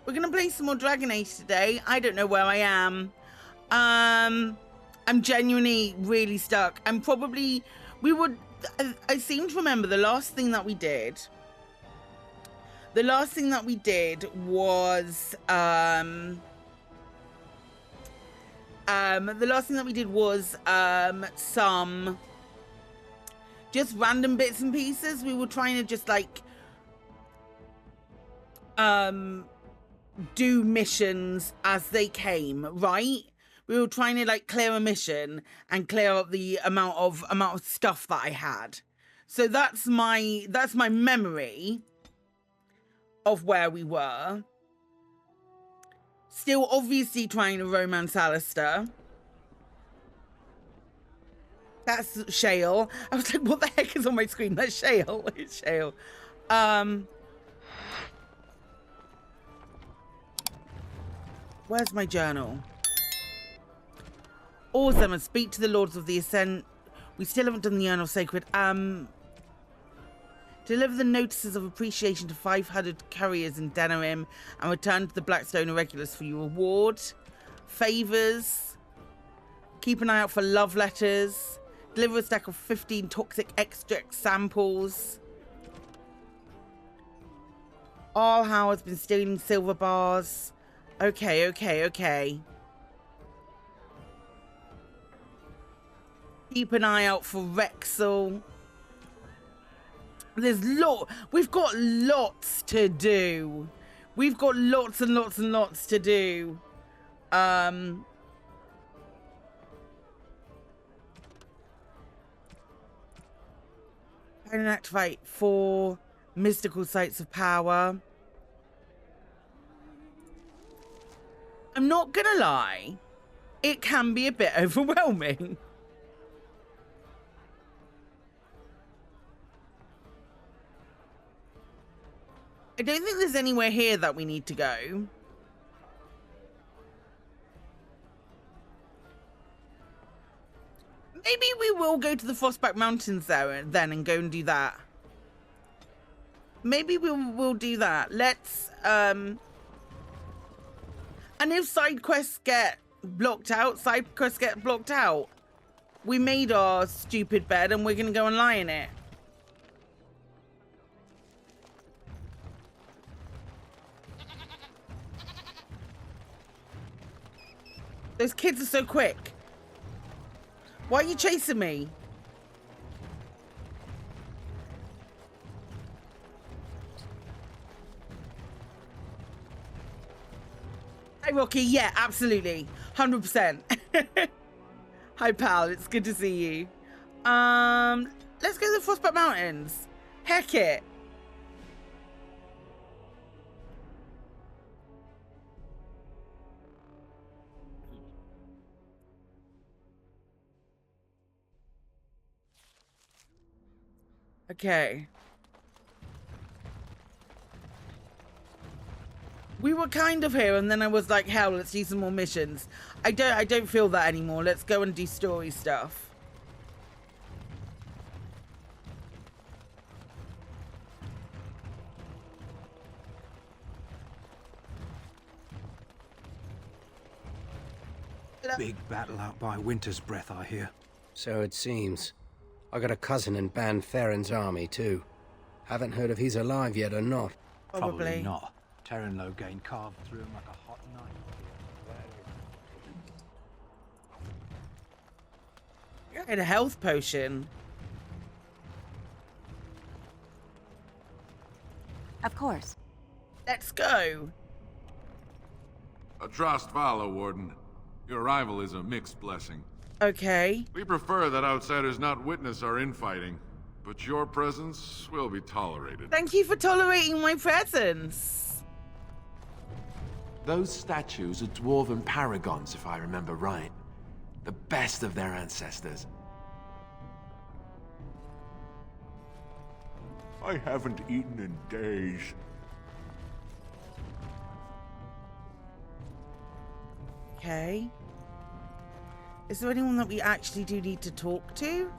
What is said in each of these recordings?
We're going to play some more Dragon Age today. I don't know where I am. I'm genuinely really stuck. I'm probably... I seem to remember the last thing that we did. The last thing that we did was... some... just random bits and pieces. We were trying to just, like... do missions as they came, right? We were trying to like clear a mission and clear up the amount of stuff that I had. So that's my memory of where we were. Still obviously trying to romance Alistair. That's Shale. I was like, what the heck is on my screen? That's Shale. It's Shale. Where's my journal? Orzammar, speak to the Lords of the Ascent. We still haven't done the Urn of Sacred. Deliver the notices of appreciation to 500 couriers in Denerim and return to the Blackstone Irregulars for your reward. Favors. Keep an eye out for love letters. Deliver a stack of 15 toxic extract samples. Arlhow has been stealing silver bars. Okay. Keep an eye out for Rexel. We've got lots to do. We've got lots and lots and lots to do. Can activate 4 mystical sites of power. I'm not gonna lie, it can be a bit overwhelming. I don't think there's anywhere here that we need to go. Maybe we will go to the Frostback Mountains there then and go and do that. Maybe we'll do that. Let's and if side quests get blocked out, we made our stupid bed and we're gonna go and lie in it. Those kids are so quick. Why are you chasing me? Hi, Rocky. Yeah, absolutely. 100%. Hi, pal. It's good to see you. Let's go to the Frostback Mountains. Heck it. Okay. We were kind of here and then I was like, hell, let's do some more missions. I don't feel that anymore. Let's go and do story stuff. Big battle out by Winter's Breath, I hear. So it seems. I got a cousin in Ban Farron's army, too. Haven't heard if he's alive yet or not. Probably not. Terran Loghain carved through him like a hot knife. You're in a health potion. Of course. Let's go. Atrost Vala, Warden. Your arrival is a mixed blessing. Okay. We prefer that outsiders not witness our infighting, but your presence will be tolerated. Thank you for tolerating my presence. Those statues are dwarven paragons, if I remember right. The best of their ancestors. I haven't eaten in days. Okay. Is there anyone that we actually do need to talk to?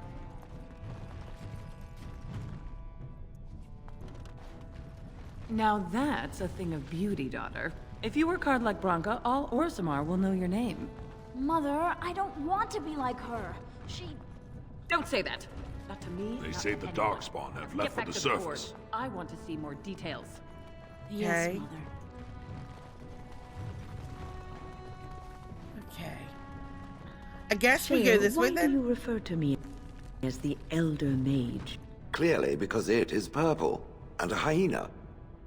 Now that's a thing of beauty, daughter. If you work hard like Branka, all Orzammar will know your name. Mother, I don't want to be like her. Don't say that! Not to me, They not say to the anyone. Darkspawn have Get left for back the to surface. Board. I want to see more details. Yes, Okay. Mother. Okay. I guess we go this way Why do then. you refer to me as the Elder Mage? Clearly because it is purple, and a hyena.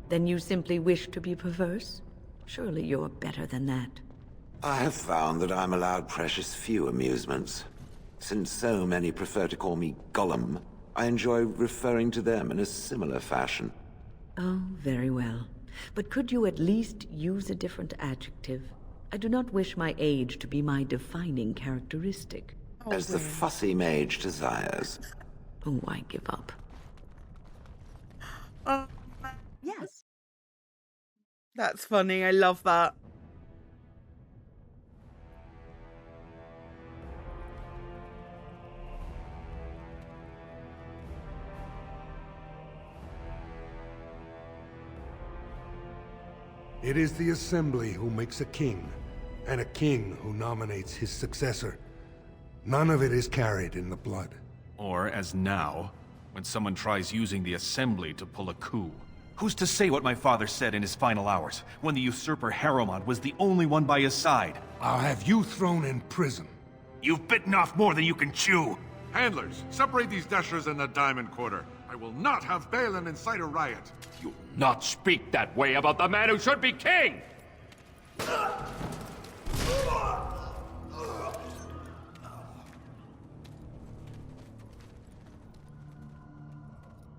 Then you simply wish to be perverse? Surely you're better than that. I have found that I'm allowed precious few amusements. Since so many prefer to call me Gollum, I enjoy referring to them in a similar fashion. Oh, very well. But could you at least use a different adjective? I do not wish my age to be my defining characteristic. As the fussy mage desires. Oh, I give up. Oh, Yes. that's funny. I love that. It is the Assembly who makes a king, and a king who nominates his successor. None of it is carried in the blood. Or, as now, when someone tries using the Assembly to pull a coup. Who's to say what my father said in his final hours, when the usurper Harrowmont was the only one by his side? I'll have you thrown in prison. You've bitten off more than you can chew! Handlers, separate these dashers in the Diamond Quarter. I will not have Balin incite a riot. You'll not speak that way about the man who should be king!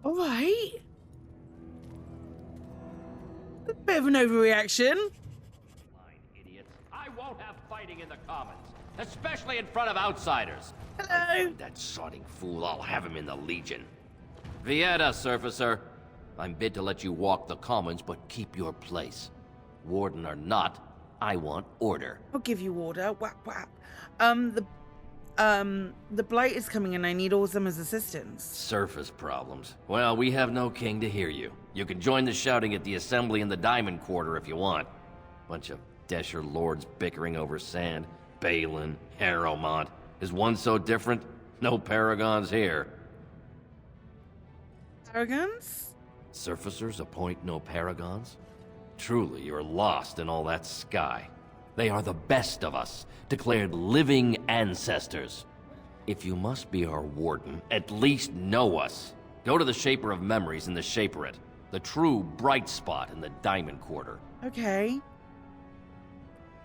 All right. A bit of an overreaction. Idiots. I won't have fighting in the Commons, especially in front of outsiders. Hello. That sodding fool, I'll have him in the Legion. Vieta, Surfacer. I'm bid to let you walk the Commons, but keep your place. Warden or not, I want order. I'll give you order. Whap whap. The Blight is coming and I need Orzammar's assistance. Surface problems. Well, we have no king to hear you. You can join the shouting at the Assembly in the Diamond Quarter if you want. Bunch of Desher lords bickering over sand. Balin, Harrowmont. Is one so different? No paragons here. Arrogance? Surfacers appoint no paragons? Truly, you're lost in all that sky. They are the best of us, declared living ancestors. If you must be our warden, at least know us. Go to the Shaper of Memories in the Shaperate, the true bright spot in the Diamond Quarter. Okay.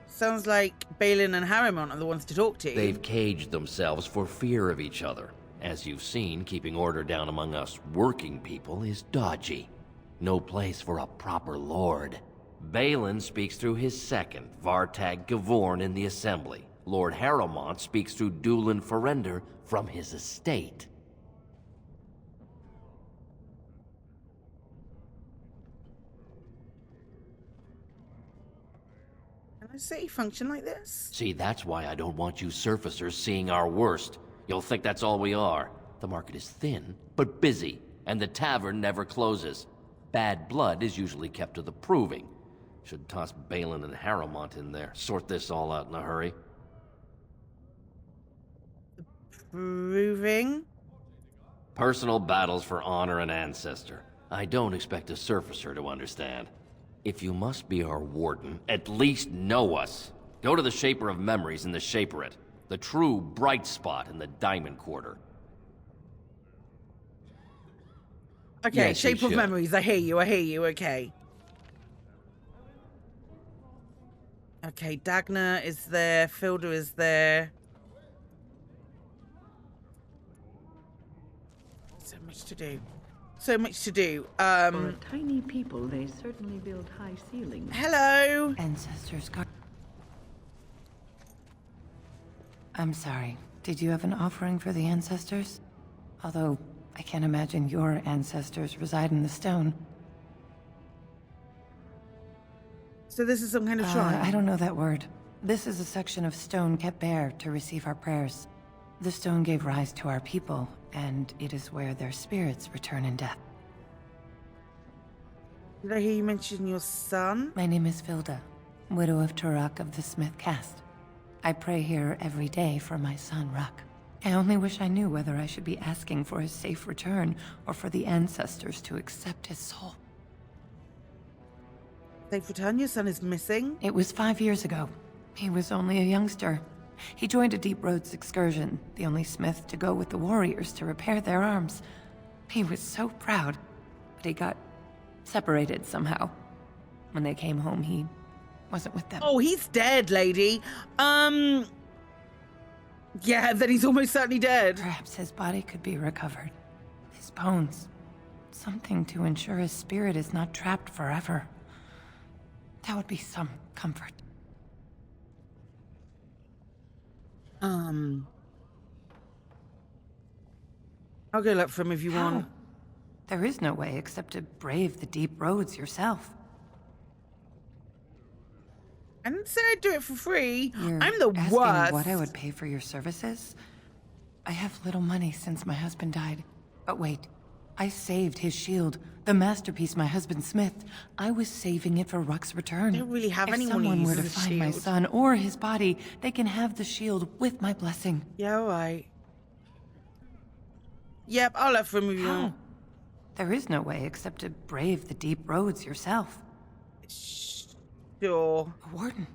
Sounds like Balin and Harrowmont are the ones to talk to. They've caged themselves for fear of each other. As you've seen, keeping order down among us working people is dodgy. No place for a proper lord. Balin speaks through his second, Vartag Gavorn, in the Assembly. Lord Harrowmont speaks through Dulin Ferender from his estate. Can a city function like this? See, that's why I don't want you surfacers seeing our worst. You'll think that's all we are. The market is thin, but busy, and the tavern never closes. Bad blood is usually kept to the proving. Should toss Balin and Harrowmont in there. Sort this all out in a hurry. Proving? Personal battles for honor and ancestor. I don't expect a surfacer to understand. If you must be our warden, at least know us. Go to the Shaper of Memories in the Shaperate, the true bright spot in the Diamond Quarter. Okay, Yes, you Shape of should. Memories. I hear you, okay. Okay, Dagna is there, Filder is there. So much to do. So much to do. For a tiny people, they certainly build high ceilings. Hello. Ancestors guard. I'm sorry. Did you have an offering for the ancestors? Although, I can't imagine your ancestors reside in the stone. So this is some kind of shrine? I don't know that word. This is a section of stone kept bare to receive our prayers. The stone gave rise to our people, and it is where their spirits return in death. Did I hear you mention your son? My name is Vilda. widow of Turok of the Smith caste. I pray here every day for my son, Ruck. I only wish I knew whether I should be asking for his safe return or for the ancestors to accept his soul. Safe return? Your son is missing? It was 5 years ago. He was only a youngster. He joined a Deep Roads excursion, the only smith to go with the warriors to repair their arms. He was so proud, but he got separated somehow. When they came home, he wasn't with them. Oh, he's dead, lady. Yeah, then he's almost certainly dead. Perhaps his body could be recovered. His bones. Something to ensure his spirit is not trapped forever. That would be some comfort. I'll go look for him if you want. There is no way except to brave the deep roads yourself. I didn't say I'd do it for free. You're I'm the asking worst. what I would pay for your services? I have little money since my husband died. But wait, I saved his shield, the masterpiece my husband Smith. I was saving it for Ruck's return. I don't really have if anyone who someone were to uses a find my shield. son or his body, they can have the shield with my blessing. Yeah, all right. Yep, I'll look for him if you want. There is no way except to brave the deep roads yourself. Sure. A warden.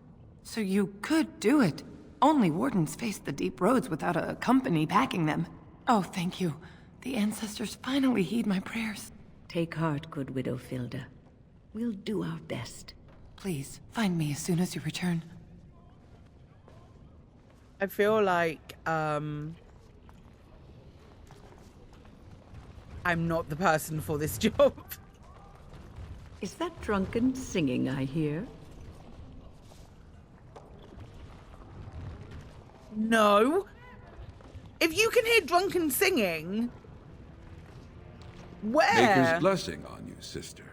So you could do it. Only wardens face the deep roads without a company backing them. Oh, thank you. The ancestors finally heed my prayers. Take heart, good Widow Filda. We'll do our best. Please, find me as soon as you return. I feel like, I'm not the person for this job. Is that drunken singing I hear? No. If you can hear drunken singing, where? Maker's blessing on you, sister.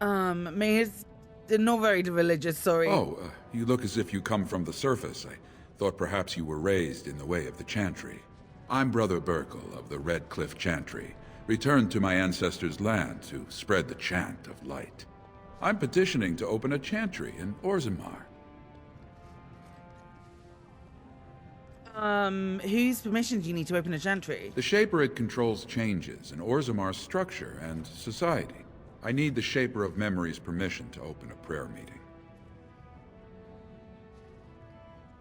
Mayor's not very religious, sorry. Oh, you look as if you come from the surface. I thought perhaps you were raised in the way of the Chantry. I'm Brother Burkle of the Red Cliff Chantry, returned to my ancestors' land to spread the chant of light. I'm petitioning to open a chantry in Orzammar. Whose permission do you need to open a chantry? The Shaperate controls changes in Orzammar's structure and society. I need the Shaper of Memory's permission to open a prayer meeting.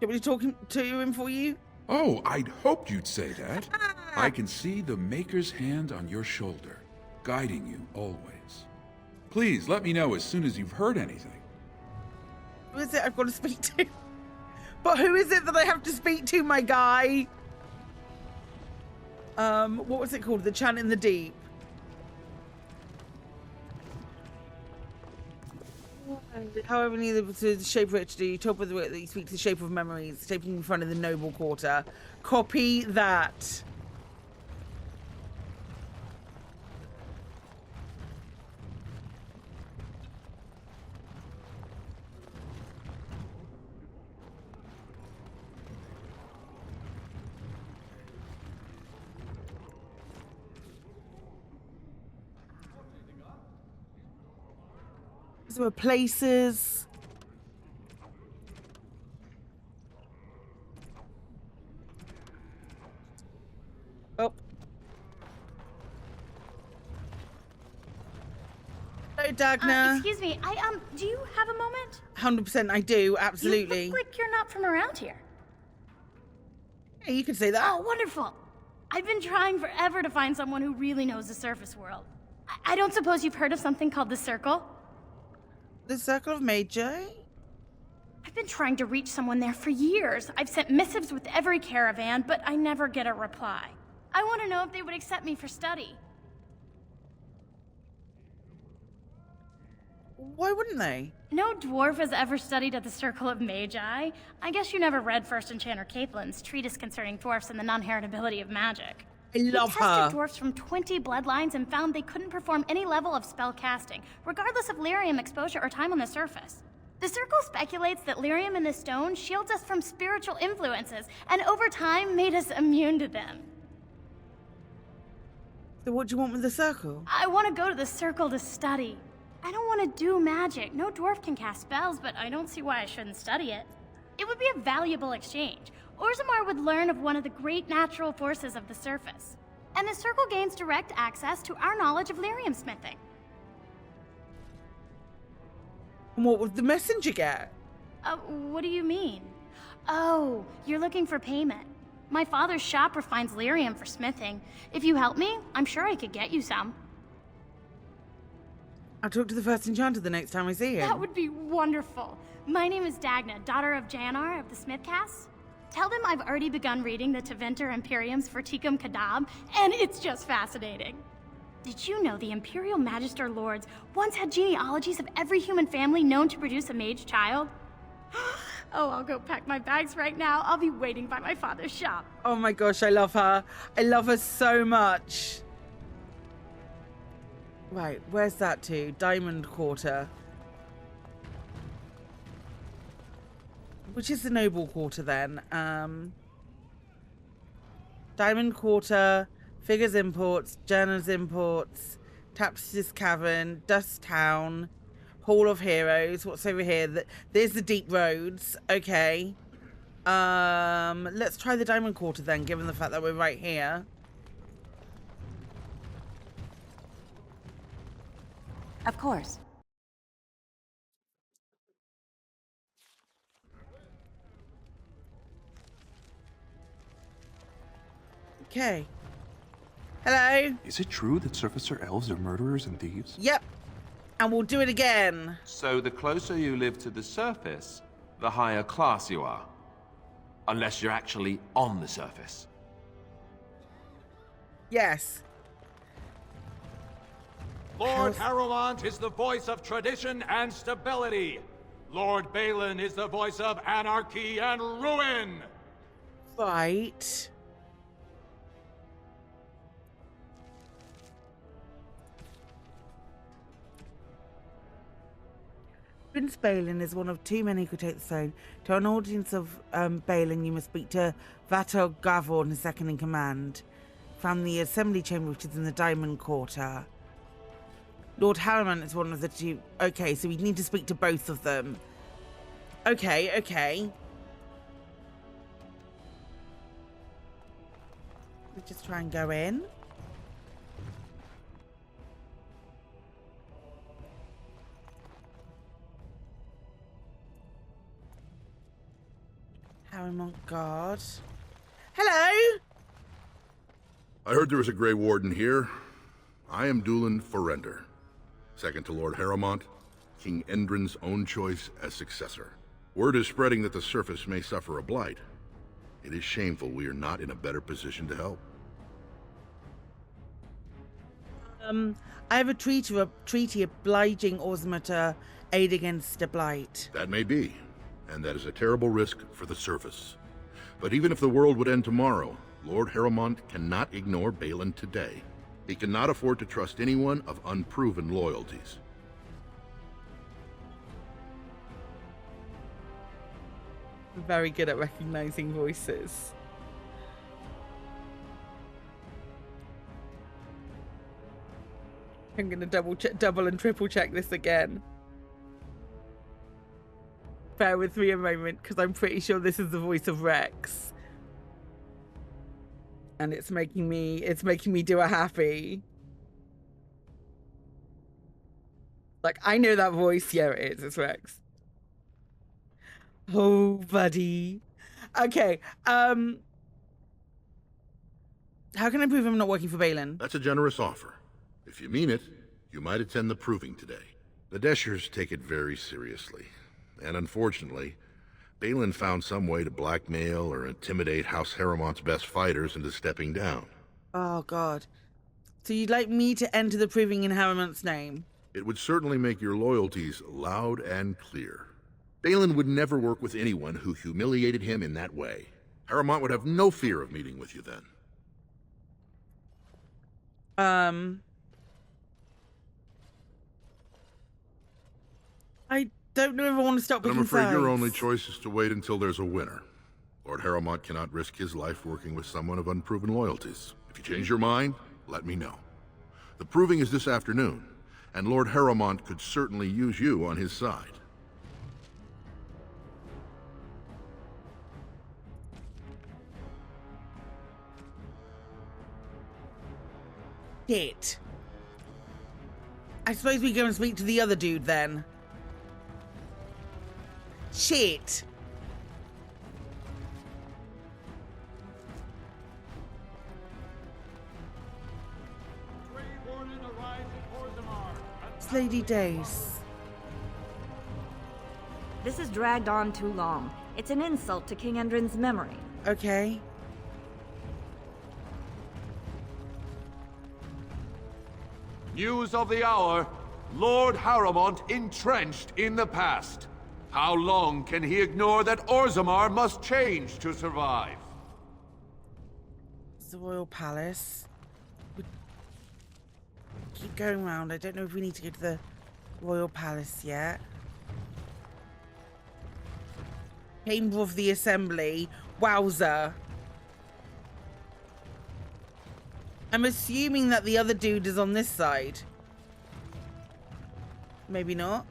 Do you want me to talk to him for you? Oh, I'd hoped you'd say that. I can see the Maker's hand on your shoulder, guiding you always. Please, let me know as soon as you've heard anything. Who is it I've got to speak to? But who is it that I have to speak to, my guy? What was it called? The Chant in the Deep. However, neither to the Shaper of HD, top of the way that you speak to the Shaper of Memories, taking in front of the Noble Quarter. Copy that. There were places. Oh. Hello, Dagna. Excuse me, do you have a moment? 100% I do, absolutely. You look like you're not from around here. Yeah, you could say that. Oh, wonderful. I've been trying forever to find someone who really knows the surface world. I don't suppose you've heard of something called the Circle? The Circle of Magi? I've been trying to reach someone there for years. I've sent missives with every caravan, but I never get a reply. I want to know if they would accept me for study. Why wouldn't they? No dwarf has ever studied at the Circle of Magi. I guess you never read First Enchanter Caitlin's treatise concerning dwarfs and the non-heritability of magic. I love he her. tested dwarfs from 20 bloodlines and found they couldn't perform any level of spell casting, regardless of lyrium exposure or time on the surface. The Circle speculates that lyrium in the stone shields us from spiritual influences, and over time made us immune to them. So what do you want with the Circle? I want to go to the Circle to study. I don't want to do magic. No dwarf can cast spells, but I don't see why I shouldn't study it. It would be a valuable exchange. Orzammar would learn of one of the great natural forces of the surface. And the circle gains direct access to our knowledge of lyrium smithing. And what would the messenger get? What do you mean? Oh, you're looking for payment. My father's shop refines lyrium for smithing. If you help me, I'm sure I could get you some. I'll talk to the first enchanter the next time I see him. That would be wonderful. My name is Dagna, daughter of Janar of the Smithcast. Tell them I've already begun reading the Tevinter Imperiums for Tikum Kadab, and it's just fascinating. Did you know the Imperial Magister Lords once had genealogies of every human family known to produce a mage child? Oh, I'll go pack my bags right now. I'll be waiting by my father's shop. Oh my gosh, I love her. I love her so much. Right, where's that to? Diamond Quarter. Which is the Noble Quarter then? Diamond Quarter, Figures Imports, Journals Imports, Tapestry's Cavern, Dust Town, Hall of Heroes. What's over here? There's the Deep Roads. Okay. Let's try the Diamond Quarter then, given the fact that we're right here. Of course. Okay. Hello? Is it true that surfacer elves are murderers and thieves? Yep. And we'll do it again. So the closer you live to the surface, the higher class you are. Unless you're actually on the surface. Yes. Lord Harrowmont is the voice of tradition and stability. Lord Balin is the voice of anarchy and ruin. Right. Prince Balin is one of too many who could take the throne. To an audience of Balin, you must speak to Vato Gavor, his second in command, from the assembly chamber, which is in the Diamond Quarter. Lord Harrowmont is one of the two. Okay, so we need to speak to both of them. Okay, okay. We just try and go in. Harrowmont Guard. Hello! I heard there was a Grey Warden here. I am Dulin Forrender, second to Lord Harrowmont, King Endrin's own choice as successor. Word is spreading that the surface may suffer a blight. It is shameful we are not in a better position to help. I have a treaty obliging Orzammar to aid against a blight. That may be, and that is a terrible risk for the surface. But even if the world would end tomorrow, Lord Harrowmont cannot ignore Balin today. He cannot afford to trust anyone of unproven loyalties. I'm very good at recognizing voices. I'm gonna double and triple check this again. Bear with me a moment, because I'm pretty sure this is the voice of Rex. And it's making me do a happy. Like, I know that voice. Yeah, it is. It's Rex. Oh, buddy. Okay. How can I prove I'm not working for Balin? That's a generous offer. If you mean it, you might attend the proving today. The Deshers take it very seriously. And unfortunately, Balin found some way to blackmail or intimidate House Harrowmont's best fighters into stepping down. Oh, God. So you'd like me to enter the proving in Harrowmont's name? It would certainly make your loyalties loud and clear. Balin would never work with anyone who humiliated him in that way. Harrowmont would have no fear of meeting with you then. I don't know if I want to stop picking I'm afraid sides. your only choice is to wait until there's a winner. Lord Harrowmont cannot risk his life working with someone of unproven loyalties. If you change your mind, let me know. The proving is this afternoon, and Lord Harrowmont could certainly use you on his side. Shit. I suppose we go and speak to the other dude then. Shit. Grey Warden arrives in Orzammar. It's Lady Dace. This has dragged on too long. It's an insult to King Endrin's memory. Okay. News of the hour. Lord Harrowmont entrenched in the past. How long can he ignore that Orzammar must change to survive? It's the Royal Palace. We keep going round. I don't know if we need to go to the Royal Palace yet. Chamber of the Assembly. Wowza. I'm assuming that the other dude is on this side. Maybe not.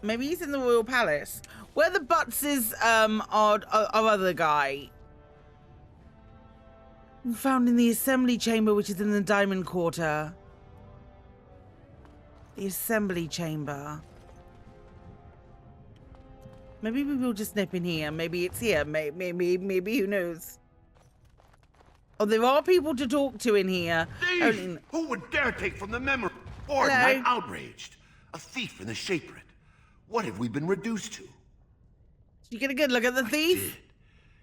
Maybe he's in the Royal Palace. Where the butts is our other guy? Found in the Assembly Chamber, which is in the Diamond Quarter. The Assembly Chamber. Maybe we will just nip in here. Maybe it's here. Maybe who knows? Oh, there are people to talk to in here. Thief! Who would dare take from the memory? Warden, I'm outraged. A thief in the Shapered. What have we been reduced to? Did you get a good look at the thief?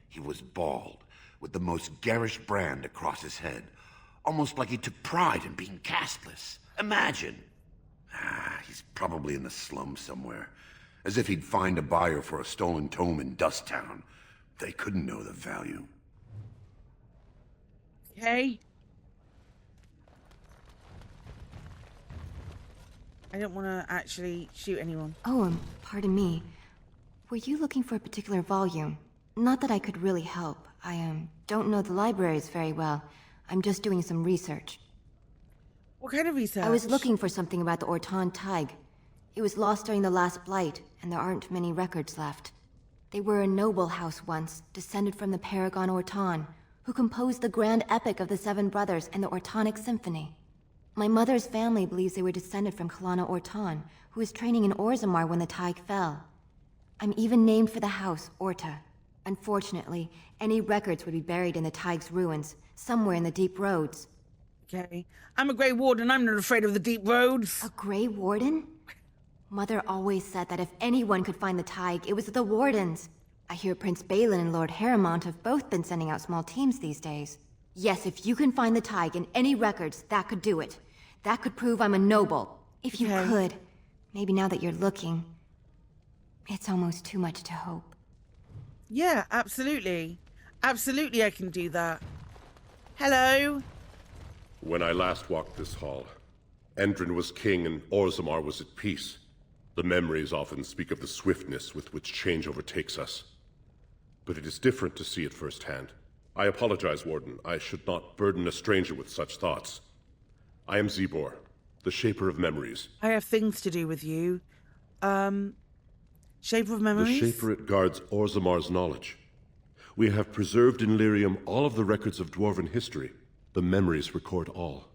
He was bald, with the most garish brand across his head. Almost like he took pride in being castless. Imagine. He's probably in the slums somewhere. As if he'd find a buyer for a stolen tome in Dust Town. They couldn't know the value. Okay. I don't want to actually shoot anyone. Oh, pardon me. Were you looking for a particular volume? Not that I could really help. I, don't know the libraries very well. I'm just doing some research. What kind of research? I was looking for something about the Orton Tig. It was lost during the last Blight, and there aren't many records left. They were a noble house once, descended from the Paragon Orton, who composed the grand epic of the Seven Brothers and the Ortonic Symphony. My mother's family believes they were descended from Kalana Orton, who was training in Orzammar when the Tig fell. I'm even named for the house, Orta. Unfortunately, any records would be buried in the Tig's ruins, somewhere in the deep roads. Okay. I'm a Grey Warden. I'm not afraid of the deep roads. A Grey Warden? Mother always said that if anyone could find the Tig, it was the Wardens. I hear Prince Balin and Lord Harrowmont have both been sending out small teams these days. Yes, if you can find the Tig in any records, that could do it. That could prove I'm a noble. If you could. Maybe now that you're looking. It's almost too much to hope. Yeah, absolutely. Absolutely I can do that. Hello? When I last walked this hall, Endrin was king and Orzammar was at peace. The memories often speak of the swiftness with which change overtakes us. But it is different to see it firsthand. I apologize, Warden. I should not burden a stranger with such thoughts. I am Zebor, the Shaper of Memories. I have things to do with you. Shaper of Memories? The Shaperate guards Orzammar's knowledge. We have preserved in Lyrium all of the records of Dwarven history. The memories record all.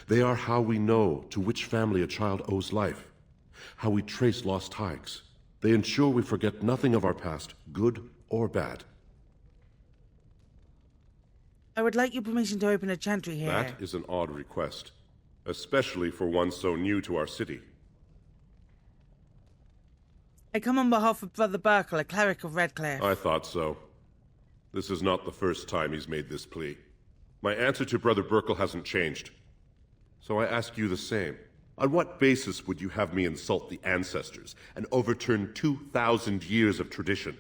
They are how we know to which family a child owes life, how we trace lost Tigs. They ensure we forget nothing of our past, good or bad. I would like your permission to open a chantry here. That is an odd request, especially for one so new to our city. I come on behalf of Brother Burkle, a cleric of Redcliffe. I thought so. This is not the first time he's made this plea. My answer to Brother Burkle hasn't changed. So I ask you the same. On what basis would you have me insult the ancestors and overturn 2,000 years of tradition?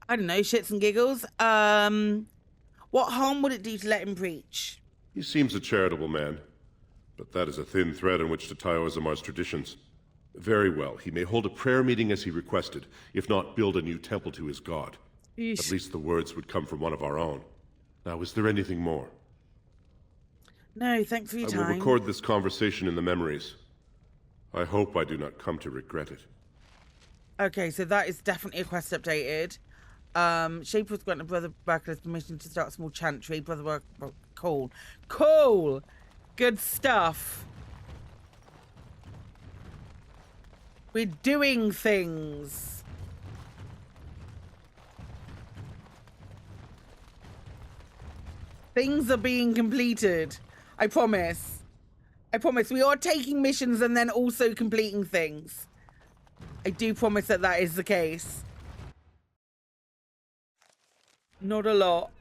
I don't know, shits and giggles. What harm would it do to let him preach? He seems a charitable man, but that is a thin thread on which to tie Orzammar's traditions. Very well, he may hold a prayer meeting as he requested, if not build a new temple to his god. Yeesh. At least the words would come from one of our own. Now, is there anything more? No, thanks for your time. I will record this conversation in the memories. I hope I do not come to regret it. Okay, so that is definitely a quest updated. Shaper was granted Brother Berkeley's permission to start a small chantry. Brother Berkeley, cool. Cool! Good stuff. We're doing things. Things are being completed. I promise. I promise. We are taking missions and then also completing things. I do promise that that is the case. Not a lot.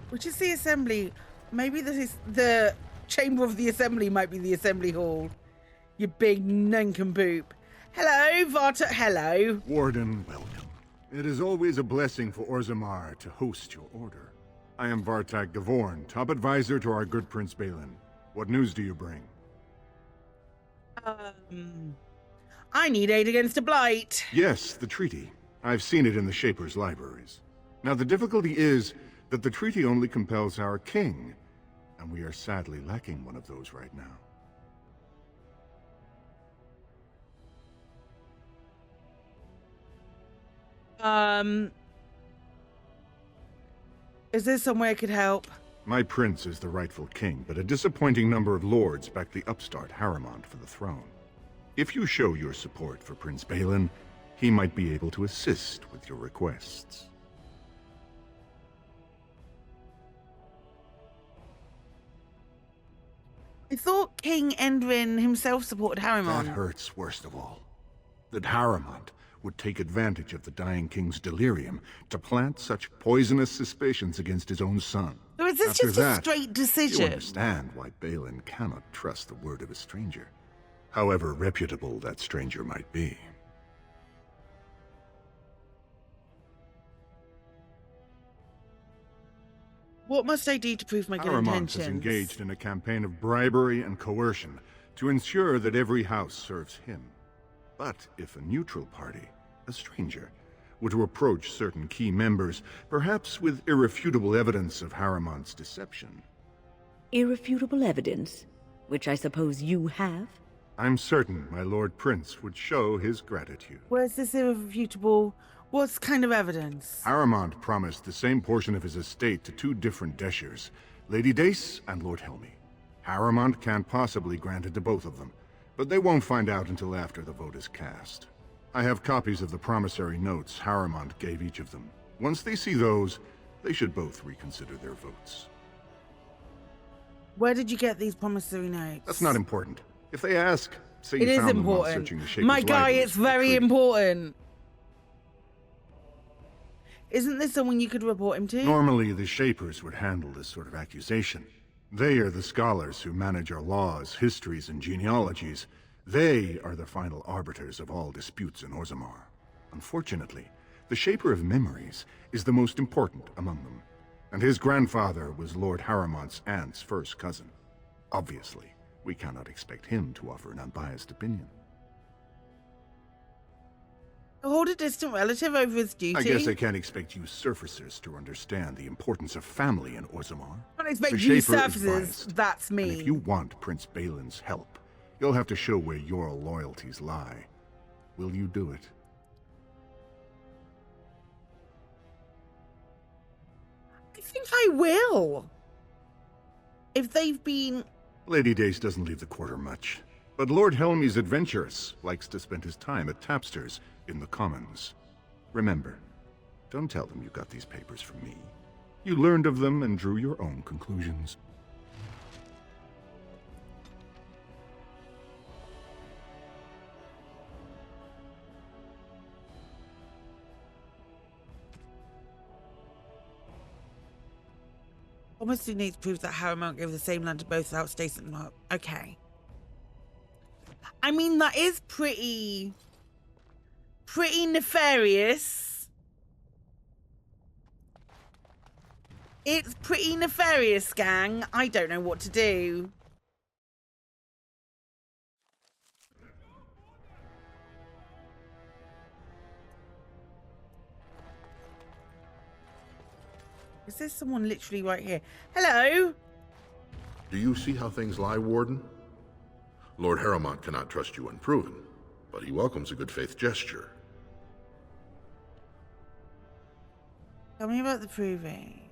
Which is the assembly? Maybe this is the chamber of the assembly might be the assembly hall. You big nincompoop. Hello, Varta. Hello. Warden, welcome. It is always a blessing for Orzammar to host your order. I am Vartak Gavorn, top advisor to our good Prince Balin. What news do you bring? I need aid against a blight. Yes, the treaty. I've seen it in the Shaper's libraries. Now, the difficulty is that the treaty only compels our king, and we are sadly lacking one of those right now. Is there some way I could help? My prince is the rightful king, but a disappointing number of lords back the upstart Harrowmont for the throne. If you show your support for Prince Balin, he might be able to assist with your requests. I thought King Endrin himself supported Harrowmont. That hurts worst of all. That Harrowmont would take advantage of the dying king's delirium to plant such poisonous suspicions against his own son. So is this After just that, a straight decision? You understand why Balin cannot trust the word of a stranger, however reputable that stranger might be. What must I do to prove my good Harrowmont intentions? is engaged in a campaign of bribery and coercion to ensure that every house serves him. But if a neutral party, a stranger, were to approach certain key members, perhaps with irrefutable evidence of Harrowmont's deception. Irrefutable evidence? Which I suppose you have? I'm certain my Lord Prince would show his gratitude. Where's this irrefutable? What kind of evidence? Harrowmont promised the same portion of his estate to two different Deshers, Lady Dace and Lord Helmy. Harrowmont can't possibly grant it to both of them, but they won't find out until after the vote is cast. I have copies of the promissory notes Harrowmont gave each of them. Once they see those, they should both reconsider their votes. Where did you get these promissory notes? That's not important. If they ask, say It you is found them while important. searching the Shaper's My guy, libraries it's for the very treaty. important. Isn't this someone you could report him to? Normally, the Shapers would handle this sort of accusation. They are the scholars who manage our laws, histories, and genealogies. They are the final arbiters of all disputes in Orzammar. Unfortunately, the Shaper of Memories is the most important among them, and his grandfather was Lord Harrowmont's aunt's first cousin. Obviously, we cannot expect him to offer an unbiased opinion. Hold a distant relative over his duty? I guess I can't expect you surfacers to understand the importance of family in Orzammar. I don't expect The you Shaper is surfacers. biased, That's me. and if you want Prince Balin's help, you'll have to show where your loyalties lie. Will you do it? I think I will. If they've been... Lady Dace doesn't leave the quarter much, but Lord Helmy's adventurous, likes to spend his time at Tapster's in the Commons. Remember, don't tell them you got these papers from me. You learned of them and drew your own conclusions. Almost needs proof that Harrowmont gave the same land to both without stating them. Okay. I mean, that is pretty nefarious. It's pretty nefarious, gang. I don't know what to do. Is there someone literally right here? Hello? Do you see how things lie, Warden? Lord Harrowmont cannot trust you unproven, but he welcomes a good faith gesture. Tell me about the proving.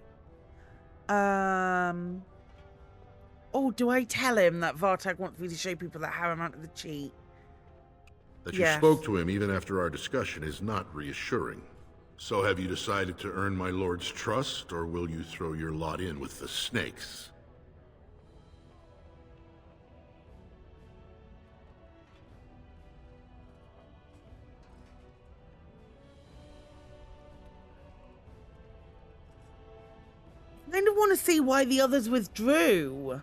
Oh, do I tell him that Vartag wants me to show people that Harrowmont is the cheat? That you spoke to him even after our discussion is not reassuring. So have you decided to earn my lord's trust, or will you throw your lot in with the snakes? I kind of want to see why the others withdrew.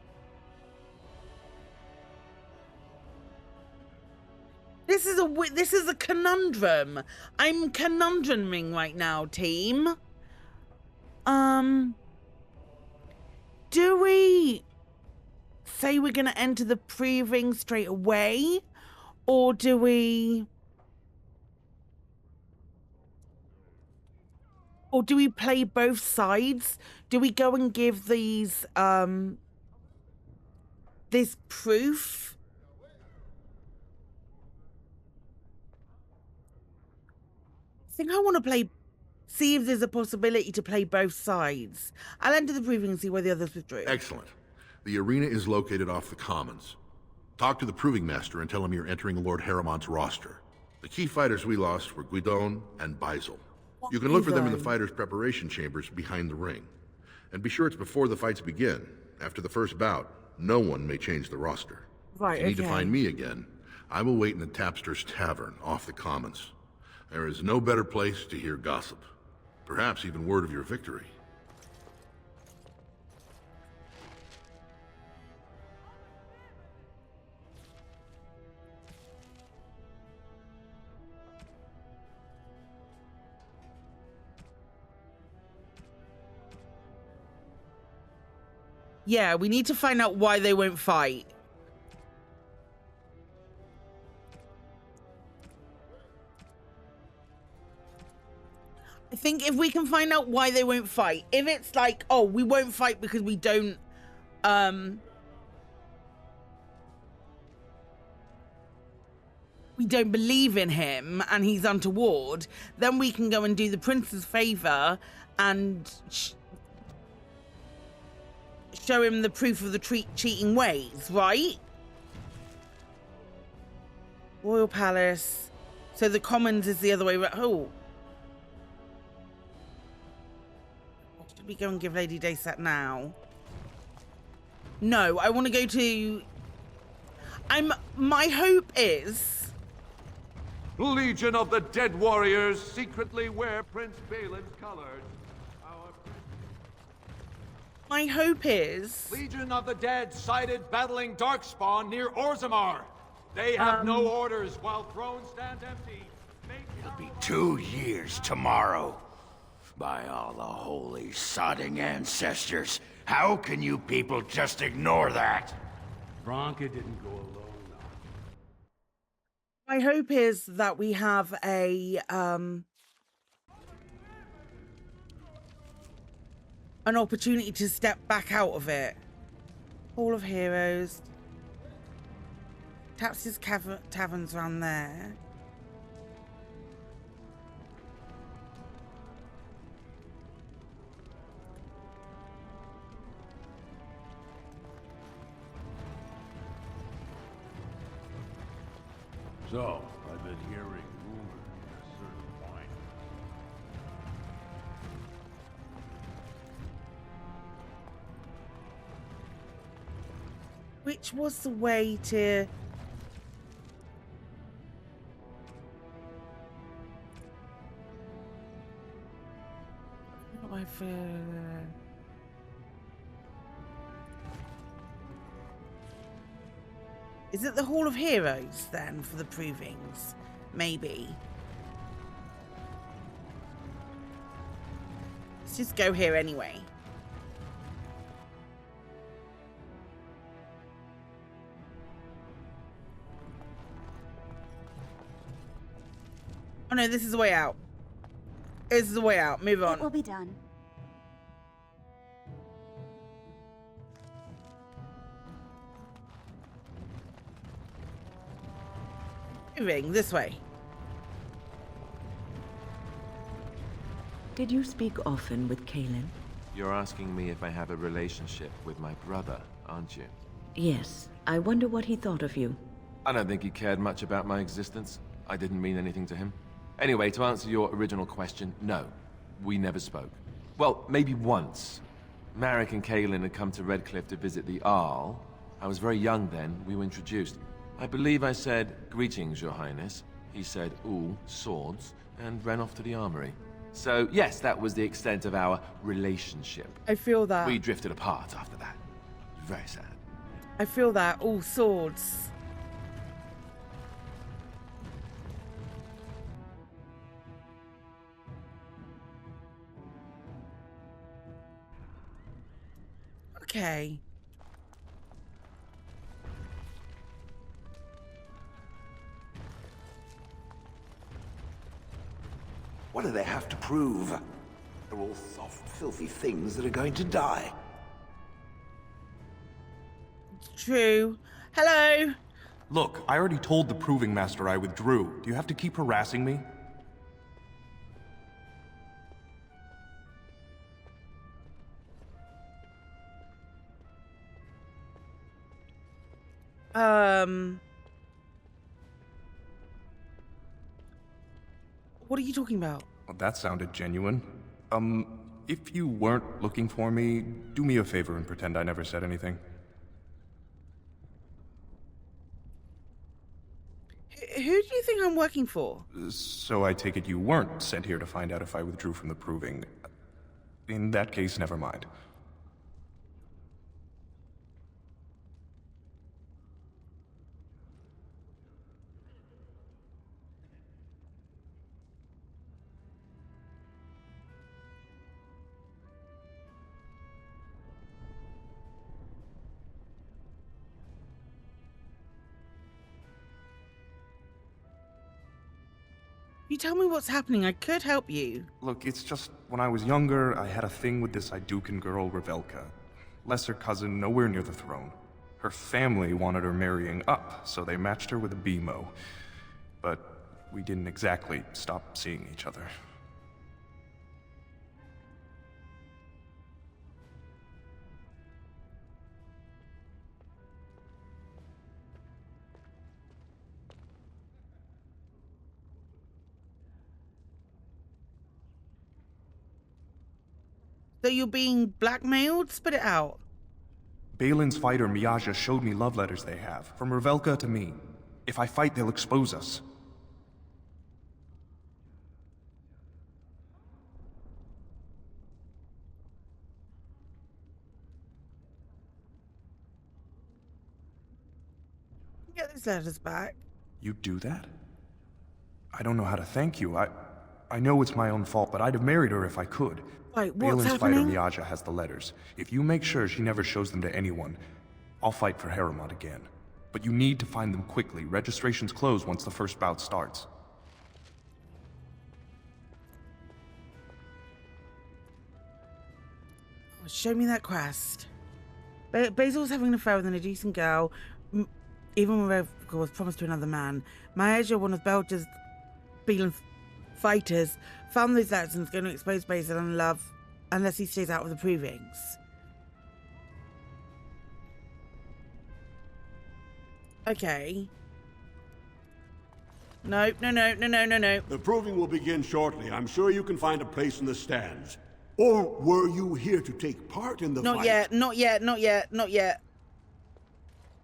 This is a conundrum. I'm conundruming right now, team. Do we say we're gonna enter the proving straight away, or do we play both sides? Do we go and give these this proof? I think I want to see if there's a possibility to play both sides. I'll enter the proving and see where the others withdrew. Excellent. The arena is located off the Commons. Talk to the proving master and tell him you're entering Lord Harrowmont's roster. The key fighters we lost were Guidon and Baisel. You can look for them in the fighters' preparation chambers behind the ring. And be sure it's before the fights begin. After the first bout, no one may change the roster. Right, If you need to find me again, I will wait in the Tapster's Tavern off the Commons. There is no better place to hear gossip. Perhaps even word of your victory. Yeah, we need to find out why they won't fight. I think if we can find out why they won't fight, if it's like, oh, we won't fight because we don't, we don't believe in him and he's untoward, then we can go and do the prince's favor and show him the proof of the cheating ways, right? Royal Palace. So the Commons is the other way around. Oh. Should we go and give Lady Daysat now? No, I want to go to... My hope is... Legion of the Dead Warriors secretly wear Prince Balin's colors. My hope is... Legion of the Dead sighted battling Darkspawn near Orzammar. They have no orders while thrones stand empty. It'll be 2 years tomorrow. By all the holy sodding ancestors, how can you people just ignore that? Bronca didn't go alone. My hope is that we have a an opportunity to step back out of it. Hall of Heroes. Tapster's Tavern's around there. So, I've been hearing rumors of a certain wine. Which was the way to... Is it the Hall of Heroes, then, for the provings? Maybe. Let's just go here anyway. Oh no, this is the way out. This is the way out. Move on. It will be done. Moving this way. Did you speak often with Kaelin? You're asking me if I have a relationship with my brother, aren't you? Yes. I wonder what he thought of you. I don't think he cared much about my existence. I didn't mean anything to him. Anyway, to answer your original question, no. We never spoke. Well, maybe once. Marek and Kaelin had come to Redcliffe to visit the Arl. I was very young then. We were introduced. I believe I said, "Greetings, Your Highness." He said, "Ooh, swords," and ran off to the armory. So, yes, that was the extent of our relationship. I feel that. We drifted apart after that. Very sad. I feel that. All swords. Okay. What do they have to prove? They're all soft, filthy things that are going to die. True. Hello. Look, I already told the Proving Master I withdrew. Do you have to keep harassing me? What are you talking about? Well, that sounded genuine. If you weren't looking for me, do me a favor and pretend I never said anything. Who do you think I'm working for? So I take it you weren't sent here to find out if I withdrew from the Proving. In that case, never mind. You tell me what's happening. I could help you. Look, it's just, when I was younger, I had a thing with this Idukan girl, Revelka. Lesser cousin, nowhere near the throne. Her family wanted her marrying up, so they matched her with a BMO. But we didn't exactly stop seeing each other. So you're being blackmailed? Spit it out. Balin's fighter, Miaja, showed me love letters they have, from Revelka to me. If I fight, they'll expose us. Get those letters back. You do that? I don't know how to thank you. I know it's my own fault, but I'd have married her if I could. Wait, what's Balin's happening? fighter Miaja has the letters. If you make sure she never shows them to anyone, I'll fight for Haremont again. But you need to find them quickly. Registrations close once the first bout starts. Oh, show me that quest. Basil's having an affair with a decent girl, even when Revelka was promised to another man. Miaja, one of Belgia's Balin's fighters, found those letters and is going to expose Basil and love unless he stays out of the provings. Okay. No. The proving will begin shortly. I'm sure you can find a place in the stands. Or were you here to take part in the fight? Not yet.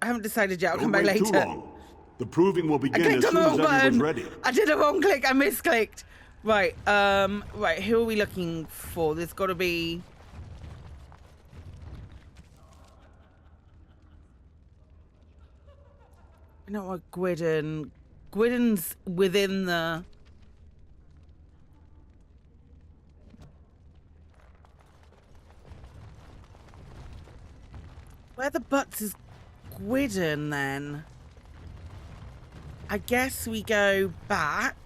I haven't decided yet. I'll come back Don't wait later. too long. The proving will I begin clicked as on the soon as wrong everyone's button. ready. I did a wrong click. I misclicked. Right. Right. Who are we looking for? There's got to be. I know what Gwydden. Gwydden's within the. Where the butts is Gwydden then? I guess we go back.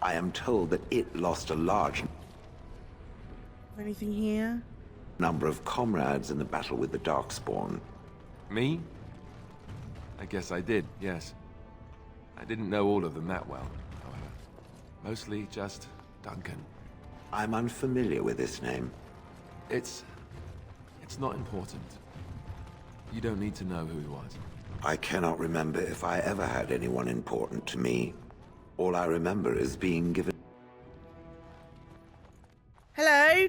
I am told that it lost a large Anything here? number of comrades in the battle with the Darkspawn. Me? I guess I did, yes. I didn't know all of them that well, however. Mostly just Duncan. I'm unfamiliar with this name. It's not important. You don't need to know who he was. I cannot remember if I ever had anyone important to me. All I remember is being given... Hello?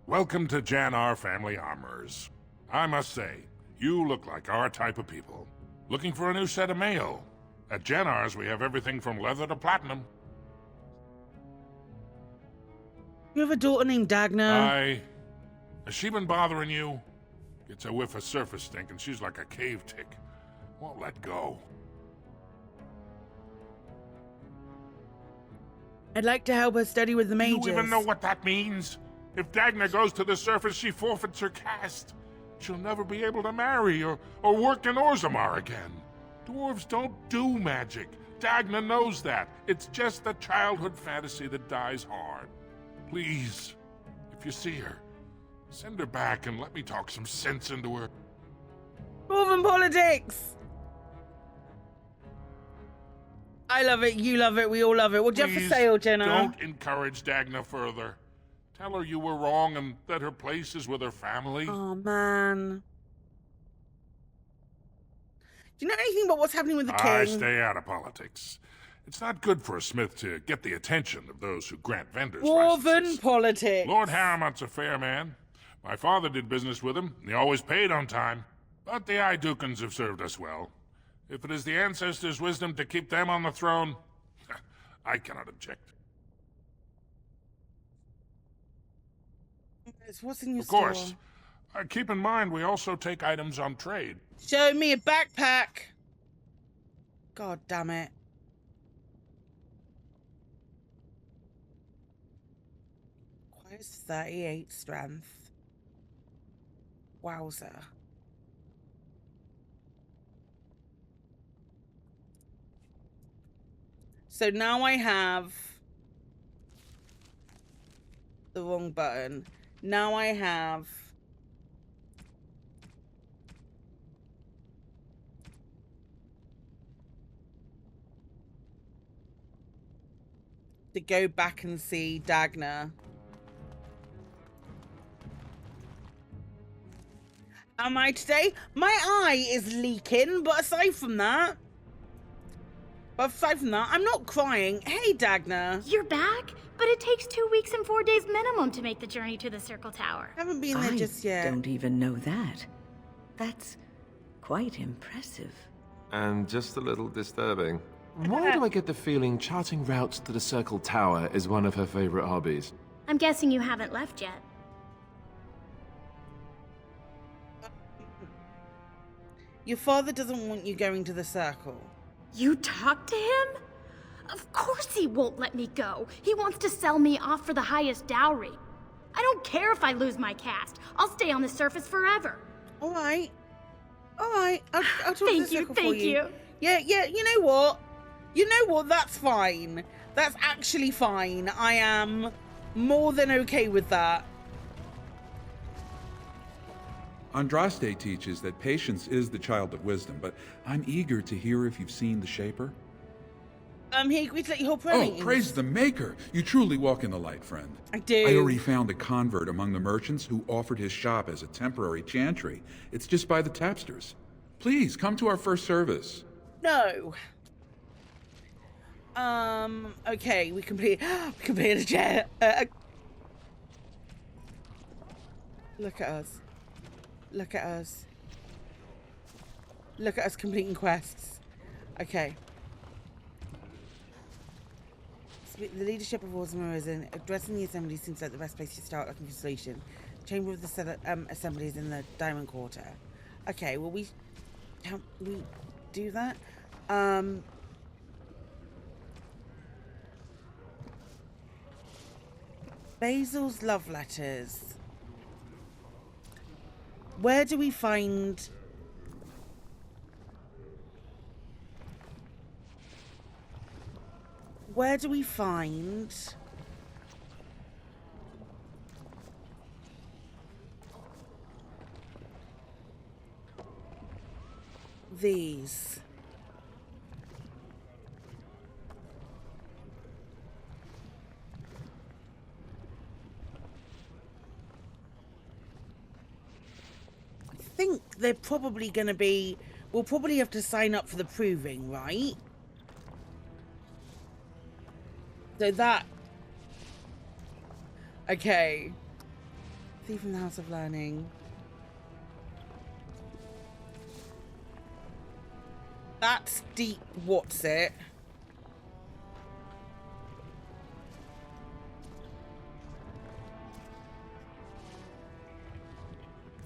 Welcome to Jannar Family Armors. I must say, you look like our type of people. Looking for a new set of mail? At Jannar's, we have everything from leather to platinum. You have a daughter named Dagna? Has she been bothering you? Gets a whiff of surface stink and she's like a cave tick. Won't let go. I'd like to help her study with the mages. You even know what that means? If Dagna goes to the surface, she forfeits her caste. She'll never be able to marry or work in Orzammar again. Dwarves don't do magic. Dagna knows that. It's just a childhood fantasy that dies hard. Please, if you see her, send her back and let me talk some sense into her. Dwarven politics! I love it, you love it, we all love it. What do you have for sale, Jenna? Don't encourage Dagna further. Tell her you were wrong and that her place is with her family. Oh, man. Do you know anything about what's happening with the king? I stay out of politics. It's not good for a smith to get the attention of those who grant vendors Dwarven licenses. politics. Lord Harremont's a fair man. My father did business with him, and he always paid on time. But the Idukans have served us well. If it is the ancestors' wisdom to keep them on the throne, I cannot object. What's in your Of course. store? Keep in mind, we also take items on trade. Show me a backpack. God damn it. Requires 38 strength. Wowzer. So now I have the wrong button. Now I have to go back and see Dagna. Am I today? My eye is leaking, but aside from that, I'm not crying. Hey, Dagna. You're back? But it takes 2 weeks and 4 days minimum to make the journey to the Circle Tower. Haven't been there just yet. I don't even know that. That's quite impressive. And just a little disturbing. Why do I get the feeling charting routes to the Circle Tower is one of her favorite hobbies? I'm guessing you haven't left yet. Your father doesn't want you going to the circle. You talked to him? Of course he won't let me go. He wants to sell me off for the highest dowry. I don't care if I lose my caste. I'll stay on the surface forever. All right. All right. I'll talk to the circle for you. Thank you. Yeah, you know what? You know what? That's fine. That's actually fine. I am more than okay with that. Andraste teaches that patience is the child of wisdom, but I'm eager to hear if you've seen the Shaper. He agreed to let you hold Oh, praying. praise the Maker! You truly walk in the light, friend. I do. I already found a convert among the merchants who offered his shop as a temporary chantry. It's just by the tapsters. Please, come to our first service. No. Okay, we completed a chair. Look at us. Look at us. Look at us completing quests. Okay. The leadership of Orzammar is in addressing the assembly seems like the best place to start looking for solution. The chamber of the assembly is in the Diamond Quarter. Okay, well can we do that? Basil's love letters. Where do we find... Where do we find... these? I think they're probably going to be... We'll probably have to sign up for the proving, right? So that... Okay. Thief from the House of Learning. That's deep, what's it?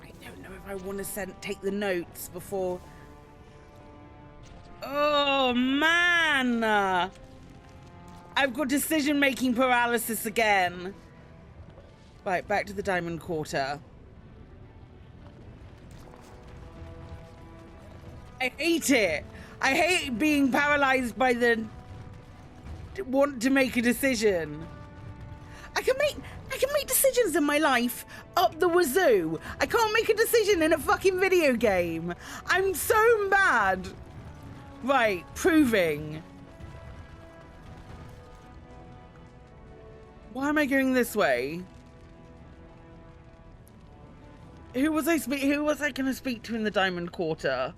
I don't know if I want to take the notes before... Oh, man! I've got decision-making paralysis again. Right, back to the Diamond Quarter. I hate it. I hate being paralyzed by the want to make a decision. I can make decisions in my life up the wazoo. I can't make a decision in a fucking video game. I'm so mad. Right, proving. Why am I going this way? Who was I going to speak to in the Diamond Quarter?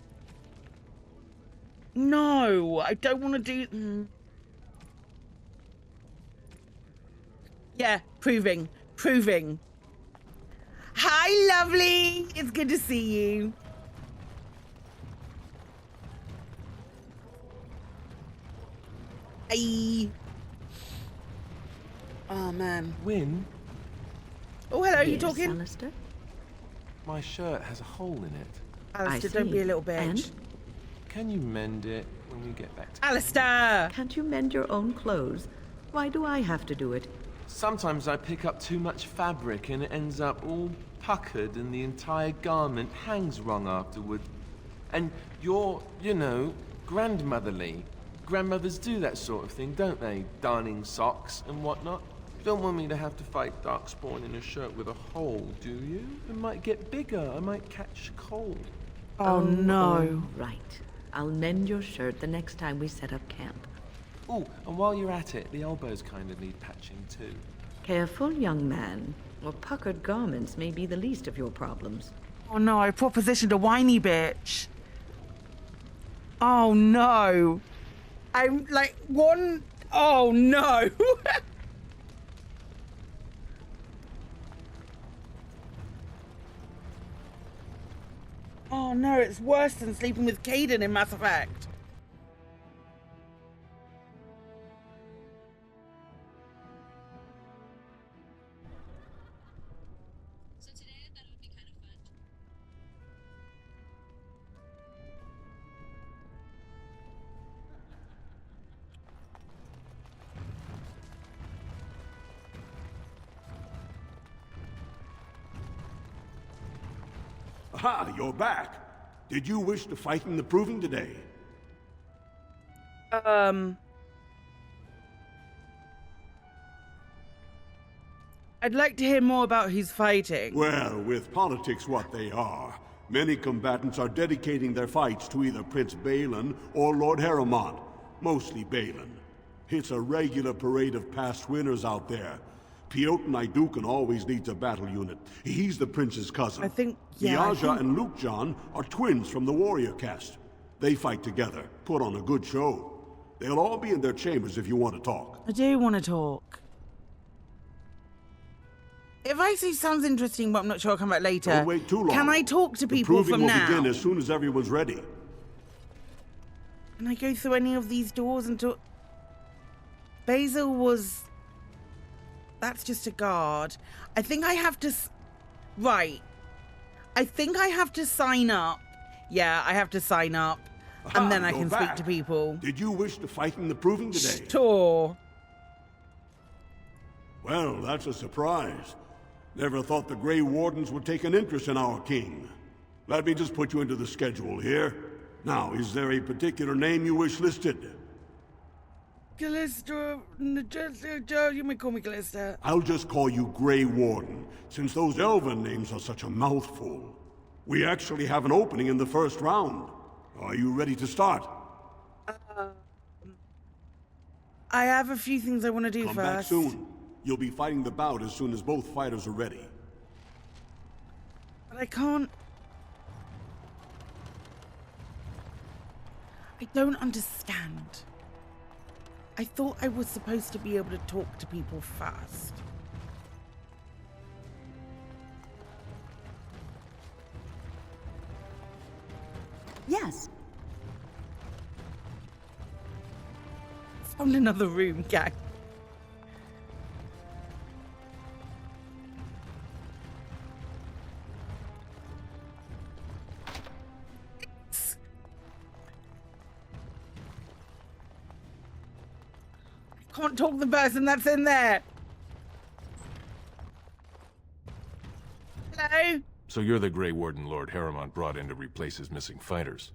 No, I don't want to do... Yeah, proving. Hi, lovely. It's good to see you. Hi. Oh, man. Win? Oh, hello, yes, you talking? Alistair? My shirt has a hole in it. Alistair, don't be a little bitch. And? Can you mend it when we get back to... Alistair! Can't you mend your own clothes? Why do I have to do it? Sometimes I pick up too much fabric and it ends up all puckered and the entire garment hangs wrong afterward. And you're, you know, grandmotherly. Grandmothers do that sort of thing, don't they? Darning socks and whatnot. You don't want me to have to fight Darkspawn in a shirt with a hole, do you? It might get bigger. I might catch cold. Oh, no. Right. I'll mend your shirt the next time we set up camp. Oh, and while you're at it, the elbows kind of need patching too. Careful, young man. Or puckered garments may be the least of your problems. Oh no, I propositioned a whiny bitch. Oh no. I'm like one... Oh no. Oh no, it's worse than sleeping with Caden in Mass Effect. Aha, you're back. Did you wish to fight in the proving today? I'd like to hear more about who's fighting. Well, with politics what they are, many combatants are dedicating their fights to either Prince Balin or Lord Harrowmont, mostly Balin. It's a regular parade of past winners out there. Piotr Naidukan always leads a battle unit. He's the prince's cousin. I think, yeah, Niaja and Lukejan are twins from the warrior caste. They fight together, put on a good show. They'll all be in their chambers if you want to talk. I do want to talk. If I see sounds interesting, but I'm not sure I'll come back later. Don't wait too long. Can I talk to people from now? The proving will begin as soon as everyone's ready. Can I go through any of these doors and talk? Basil was... That's just a guard. I think I have to... Right. I think I have to sign up. Yeah, I have to sign up. And then I can speak to people. Did you wish to fight in the proving today? Sure. Well, that's a surprise. Never thought the Grey Wardens would take an interest in our king. Let me just put you into the schedule here. Now, is there a particular name you wish listed? Callista, you may call me Callista. I'll just call you Grey Warden, since those elven names are such a mouthful. We actually have an opening in the first round. Are you ready to start? I have a few things I want to do Come first. back soon. You'll be fighting the bout as soon as both fighters are ready. But I can't... I don't understand. I thought I was supposed to be able to talk to people first. Yes. Found another room, gang. I can't talk to the person that's in there. Hello? So you're the Grey Warden Lord Harrowmont brought in to replace his missing fighters.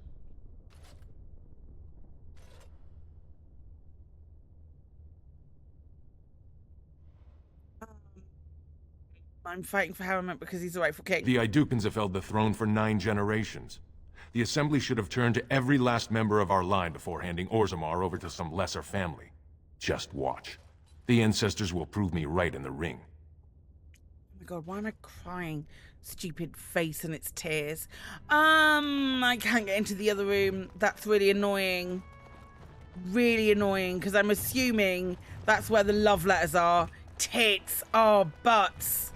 I'm fighting for Harrowmont because he's the rightful king. The Idukans have held the throne for 9 generations. The Assembly should have turned to every last member of our line before handing Orzammar over to some lesser family. Just watch. The ancestors will prove me right in the ring. Oh my god, why am I crying? Stupid face and its tears. I can't get into the other room. That's really annoying. Really annoying, because I'm assuming that's where the love letters are. Tits are butts.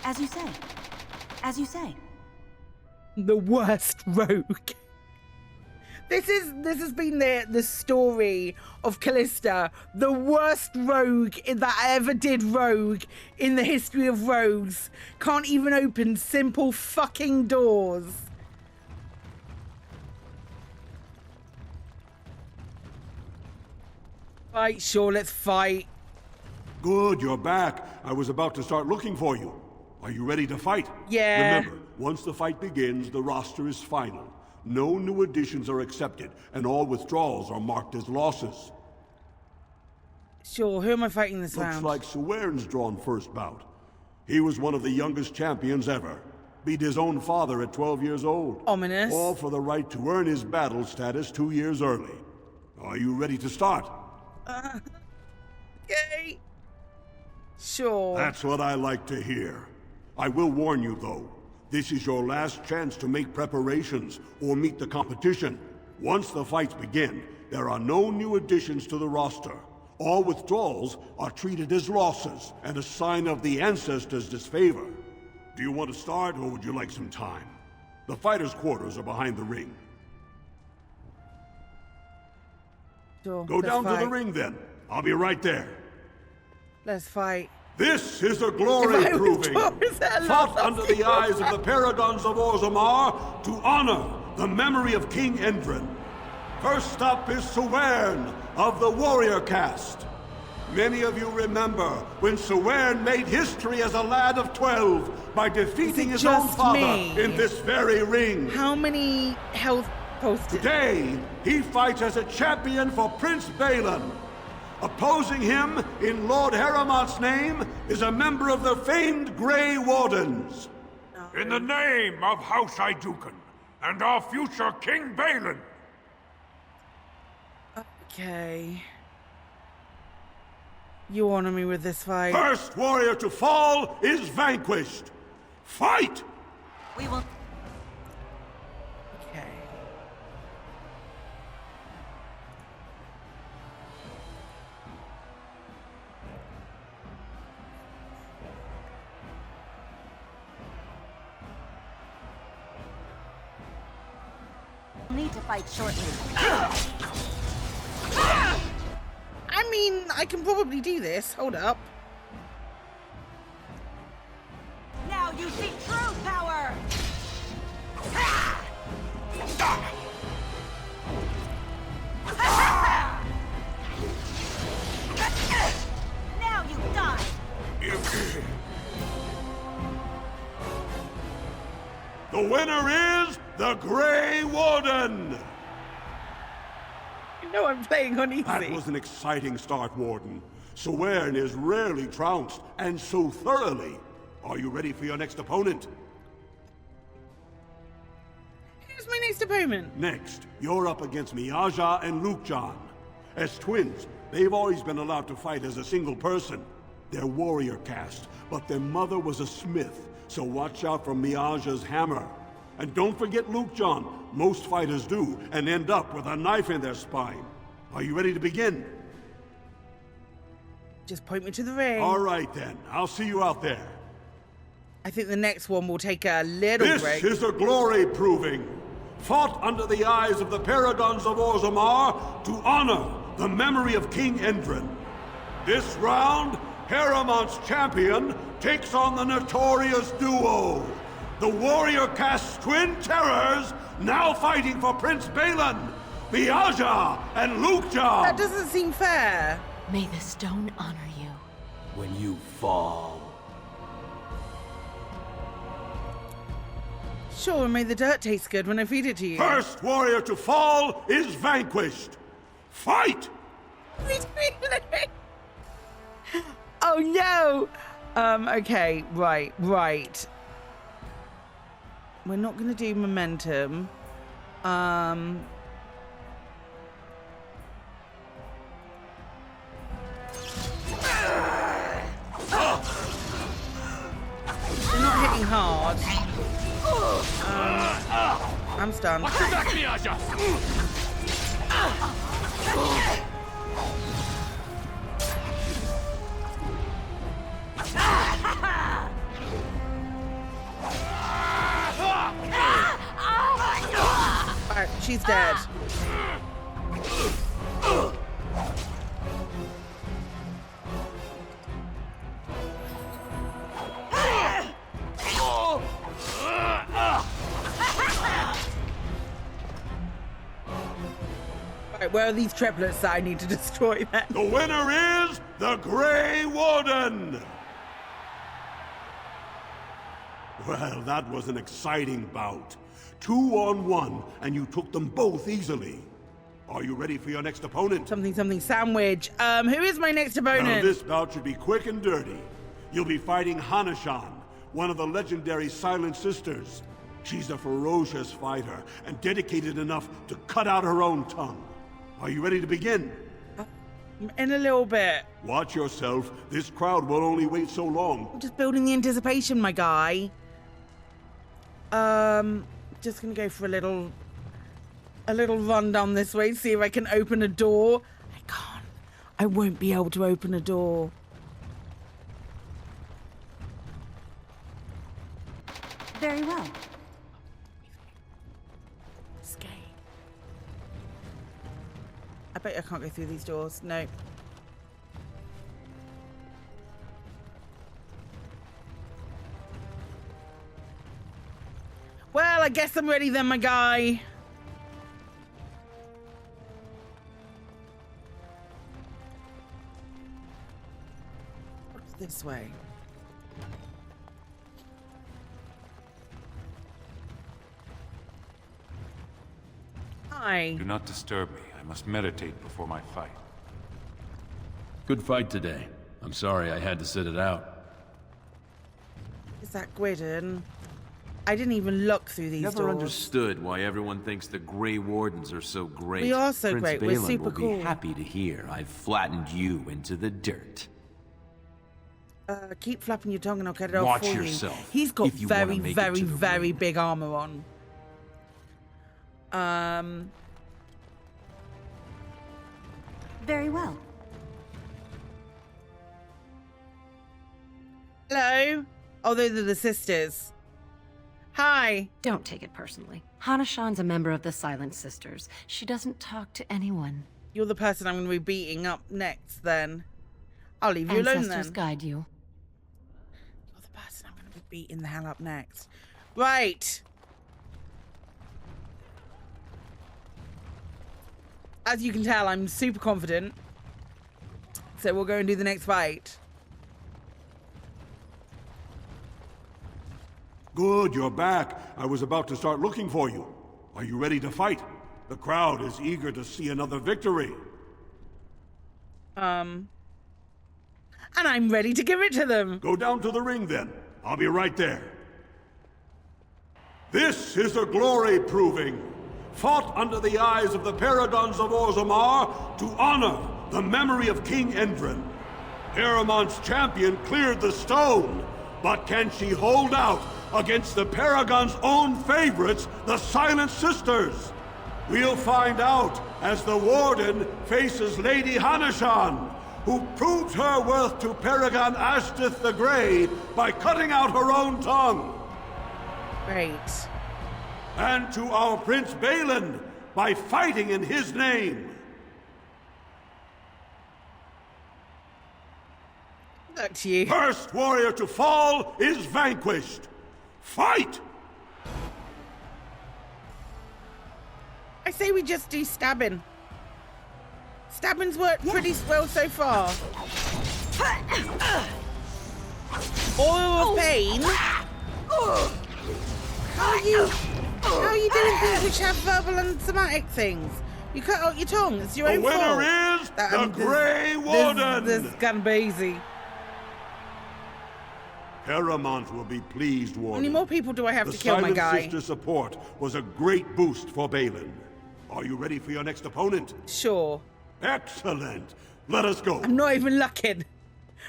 As you say. As you say. The worst rogue. This has been the story of Callista, the worst rogue that ever did rogue in the history of rogues. Can't even open simple fucking doors. Fight, sure, let's fight. Good, you're back. I was about to start looking for you. Are you ready to fight? Yeah. Remember, once the fight begins, the roster is final. No new additions are accepted, and all withdrawals are marked as losses. Sure, who am I fighting this round? Looks like Suwern's drawn first bout. He was one of the youngest champions ever. Beat his own father at 12 years old. Ominous. All for the right to earn his battle status 2 years early. Are you ready to start? Okay. Sure. That's what I like to hear. I will warn you, though. This is your last chance to make preparations or meet the competition. Once the fights begin, there are no new additions to the roster. All withdrawals are treated as losses and a sign of the ancestors' disfavor. Do you want to start, or would you like some time? The fighters' quarters are behind the ring. Sure, Go down to the ring, then. I'll be right there. Let's fight. This is a glory proving, fought under the eyes of the paragons of Orzammar to honor the memory of King Endrin. First up is Suwern of the warrior caste. Many of you remember when Suwern made history as a lad of 12 by defeating his own father in this very ring. How many health posts? Today, he fights as a champion for Prince Balin. Opposing him, in Lord Harrowmont's name, is a member of the famed Grey Wardens. In the name of House Idukan and our future King Balin. Okay. You honor me with this fight. First warrior to fall is vanquished. Fight! We will... Okay. Need to fight shortly. I mean, I can probably do this. Hold up. Now you see true power! Now you die! The winner is the Grey Warden! You know I'm playing on easy. That was an exciting start, Warden. Swearn is rarely trounced, and so thoroughly. Are you ready for your next opponent? Who's my next opponent? Next, you're up against Miaja and Lukejan. As twins, they've always been allowed to fight as a single person. They're warrior caste, but their mother was a smith, so watch out for Miaja's hammer. And don't forget Lukejan. Most fighters do, and end up with a knife in their spine. Are you ready to begin? Just point me to the ring. All right then, I'll see you out there. I think the next one will take a little break. This is a glory proving. Fought under the eyes of the paragons of Orzammar to honor the memory of King Endrin. This round, Haramont's champion takes on the notorious duo. The warrior caste twin terrors now fighting for Prince Balin, Miaja and Lukejan. That doesn't seem fair. May the stone honor you. When you fall. Sure, and may the dirt taste good when I feed it to you. First warrior to fall is vanquished. Fight! Oh no! Okay, right. We're not gonna do momentum. They're not hitting hard. I'm stunned. Watch your back, Miaja! Alright, she's dead. Alright, where are these triplets that I need to destroy then? The winner is the Grey Warden! Well, that was an exciting bout. 2-on-1, and you took them both easily. Are you ready for your next opponent? Something sandwich. Who is my next opponent? Now, this bout should be quick and dirty. You'll be fighting Hanashan, one of the legendary Silent Sisters. She's a ferocious fighter, and dedicated enough to cut out her own tongue. Are you ready to begin? In a little bit. Watch yourself. This crowd will only wait so long. I'm just building the anticipation, my guy. Just gonna go for a little run down this way, see if I can open a door. I can't. I won't be able to open a door. Very well. Escape. I bet I can't go through these doors. No. Well, I guess I'm ready then, my guy. What's this way? Hi. Do not disturb me. I must meditate before my fight. Good fight today. I'm sorry I had to sit it out. Is that Gwydden? I didn't even look through these Never doors. understood why everyone thinks the Grey Wardens are so great. We are so Prince great. We're Balin super will cool. be happy to hear I've flattened you into the dirt. Keep flapping your tongue and I'll get it off Watch for you. yourself, He's got if you wanna very, make it very, to the very big armor on. Very well. Hello? Oh, those are the sisters. Hi. Don't take it personally. Hanashan's a member of the Silent Sisters. She doesn't talk to anyone. You're the person I'm going to be beating up next, then. I'll leave you alone, Ancestors then. guide you. You're the person I'm going to be beating the hell up next. Right. As you can tell, I'm super confident. So we'll go and do the next fight. Good, you're back. I was about to start looking for you. Are you ready to fight? The crowd is eager to see another victory. And I'm ready to give it to them. Go down to the ring then. I'll be right there. This is a glory proving, fought under the eyes of the paragons of Orzammar to honor the memory of King Endrin. Haramont's champion cleared the stone, but can she hold out against the paragon's own favorites, the Silent Sisters? We'll find out as the Warden faces Lady Hanashan, who proved her worth to Paragon Ashtith the Grey by cutting out her own tongue. Great. And to our Prince Balin by fighting in his name. Back to you. First warrior to fall is vanquished. Fight! I say we just do stabbing. Stabbing's worked pretty well so far. Oil of pain. How are you doing things which have verbal and somatic things? You cut out your tongue. It's your own fault. The winner is the Grey Warden. This is gonna be easy. Haramont will be pleased, Warden. How many more people do I have to kill, my guy? guy? The Silent Sister support was a great boost for Balin. Are you ready for your next opponent? Sure. Excellent. Let us go. I'm not even looking.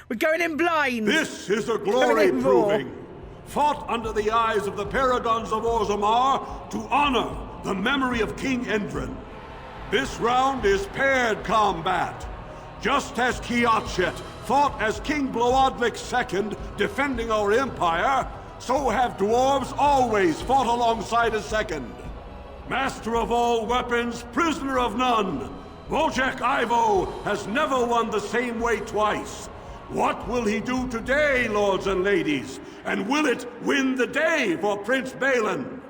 We're going in blind. This is a glory proving, fought under the eyes of the paragons of Orzammar to honor the memory of King Endrin. This round is paired combat. Just as Kiatchet fought as King Bloodlik II defending our empire, so have dwarves always fought alongside a second. Master of all weapons, prisoner of none, Wojciech Ivo has never won the same way twice. What will he do today, lords and ladies? And will it win the day for Prince Balin?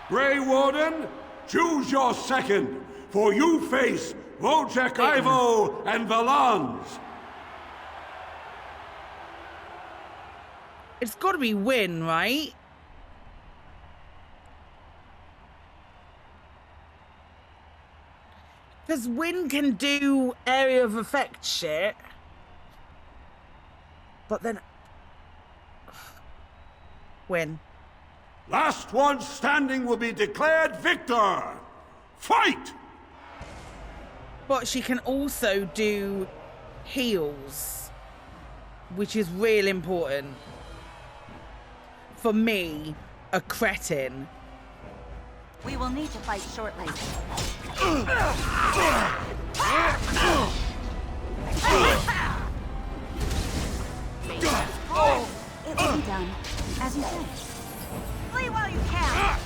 Grey Warden, choose your second, for you face Wojciech Ivo and Valans. It's got to be win, right? Because Win can do area of effect shit. But then... Win. Last one standing will be declared victor. Fight! But she can also do heals, which is real important. For me, a cretin. We will need to fight shortly. It will be done, as you say. Flee while you can.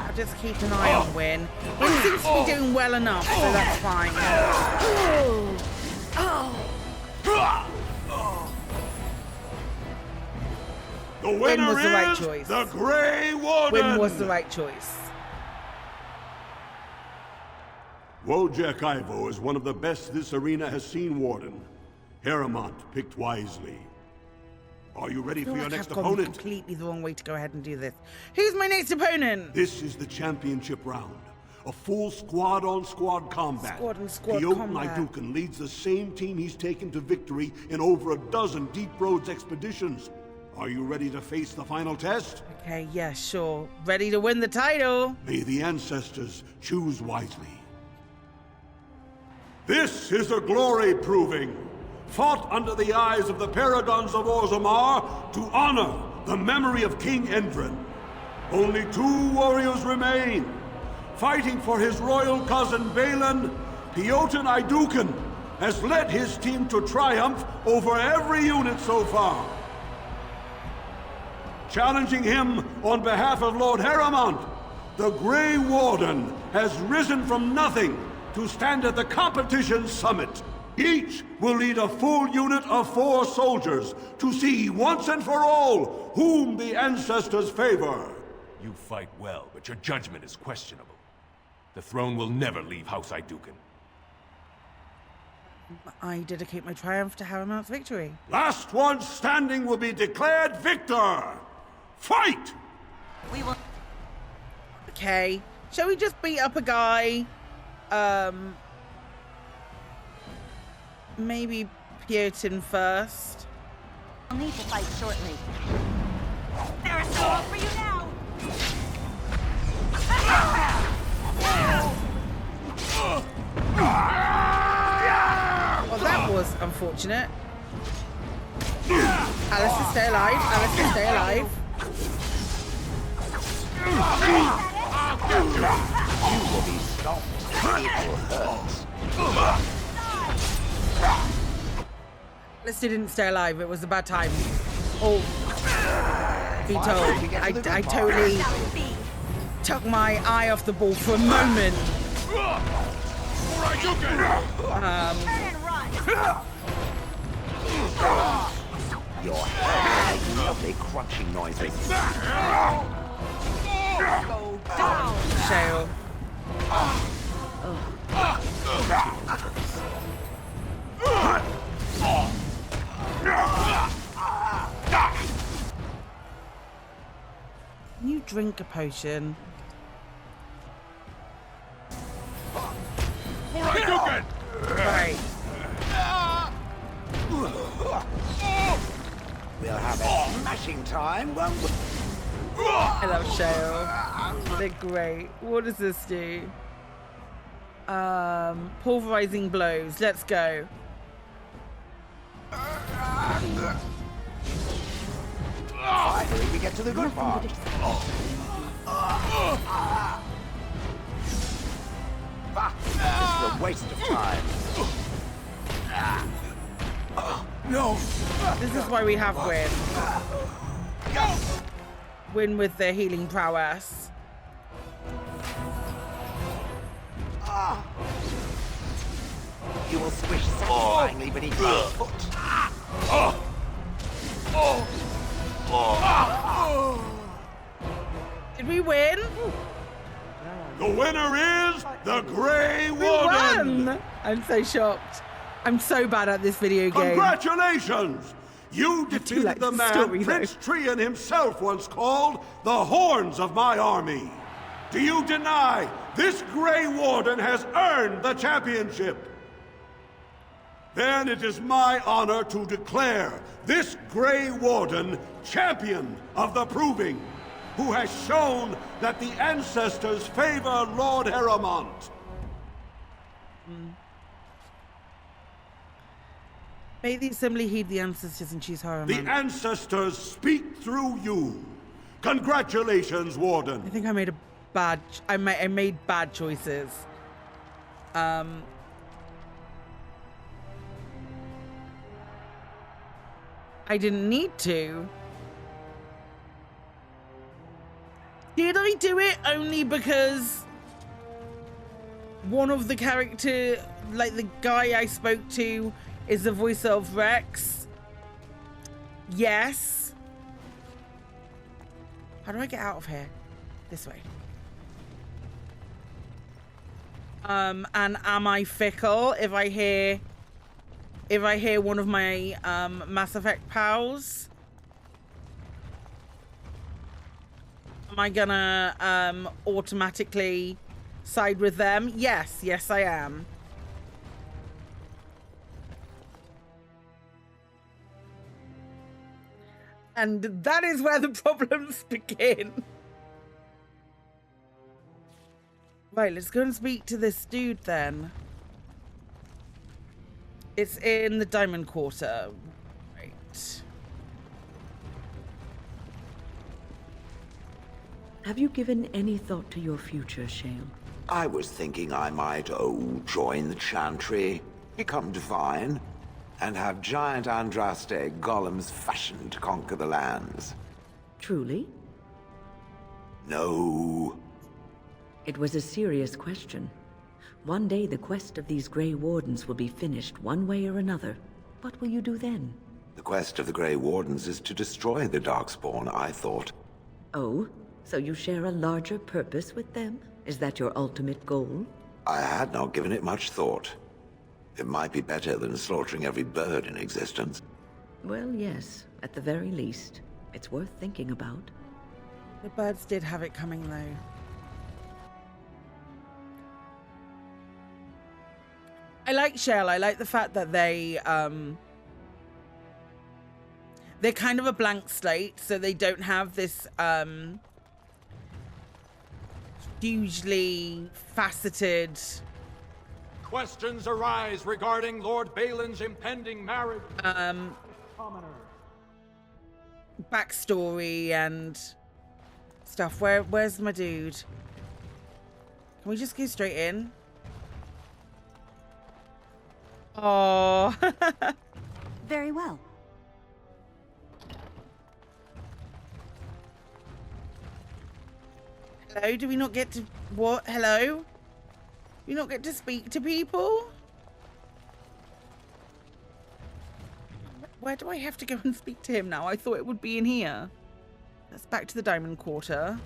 I'll just keep an eye on Win. Win seems to be doing well enough, so that's fine. The winner Win was the right is choice. the Grey Warden. Win was the right choice. Wojciech Ivo is one of the best this arena has seen, Warden. Haramont picked wisely. Are you ready for your next I've gone opponent? completely the wrong way to go ahead and do this. Who's my next opponent? This is the championship round. A full squad-on-squad combat. Squad-on-squad combat. Naidukan leads the same team he's taken to victory in over a dozen Deep Roads expeditions. Are you ready to face the final test? Okay, yeah, sure. Ready to win the title. May the ancestors choose wisely. This is a glory proving, fought under the eyes of the paragons of Orzammar to honor the memory of King Endrin. Only 2 warriors remain. Fighting for his royal cousin Balin, Piotr Naidukan has led his team to triumph over every unit so far. Challenging him on behalf of Lord Haramont, the Grey Warden has risen from nothing to stand at the competition's summit. Each will lead a full unit of 4 soldiers to see once and for all whom the ancestors favor. You fight well, but your judgment is questionable. The throne will never leave House Naidukan. I dedicate my triumph to Harrowmount's victory. Last one standing will be declared victor! Fight! We will... Okay. Shall we just beat up a guy? Maybe Puritan first. I'll need to fight shortly. There's no hope for you now! Well, that was unfortunate. Alistair, stay alive. Alistair, stay alive. You will be stopped. It hurts. Alistair didn't stay alive. It was a bad time. Oh, be told. I totally took my eye off the ball for a moment. Your head makes lovely crunching noises. Go down! Shale. Can you drink a potion? Right. We'll have a smashing time, won't we? I love Shale. They're great. What does this do? Pulverizing blows. Let's go. Finally, we get to the good part. This is a waste of time. No. This is why we have Win. Win with their healing prowess. You will squish satisfyingly beneath your foot. Did we win? The winner is the Grey We Warden! won! I'm so shocked. I'm so bad at this video game. Congratulations! You defeated like the the man story, Prince Trian himself once called the horns of my army. Do you deny this Grey Warden has earned the championship? Then it is my honor to declare this Grey Warden champion of the Proving, who has shown that the ancestors favor Lord Harrowmont. May the assembly heed the ancestors and choose Harrowmont. The ancestors speak through you. Congratulations, Warden. I think I made a bad... I made bad choices. I didn't need to. Did I do it only because one of the character, like the guy I spoke to, is the voice of Rex? Yes. How do I get out of here? This way. And am I fickle if I hear one of my Mass Effect pals? Am I gonna automatically side with them? Yes, yes I am. And that is where the problems begin. Right, let's go and speak to this dude then. It's in the Diamond Quarter. Right. Have you given any thought to your future, Shale? I was thinking I might, join the Chantry, become divine, and have giant Andraste golems fashioned to conquer the lands. Truly? No. It was a serious question. One day the quest of these Grey Wardens will be finished one way or another. What will you do then? The quest of the Grey Wardens is to destroy the Darkspawn, I thought. Oh? So you share a larger purpose with them? Is that your ultimate goal? I had not given it much thought. It might be better than slaughtering every bird in existence. Well, yes, at the very least. It's worth thinking about. The birds did have it coming, though. I like Shell. I like the fact that they're kind of a blank slate, so they don't have this hugely faceted... Questions arise regarding Lord Balin's impending marriage. Backstory and stuff. Where's my dude? Can we just go straight in? Oh. Very well. Hello, do we not get to... What? Hello? You not get to speak to people? Where do I have to go and speak to him now? I thought it would be in here. Let's back to the Diamond Quarter.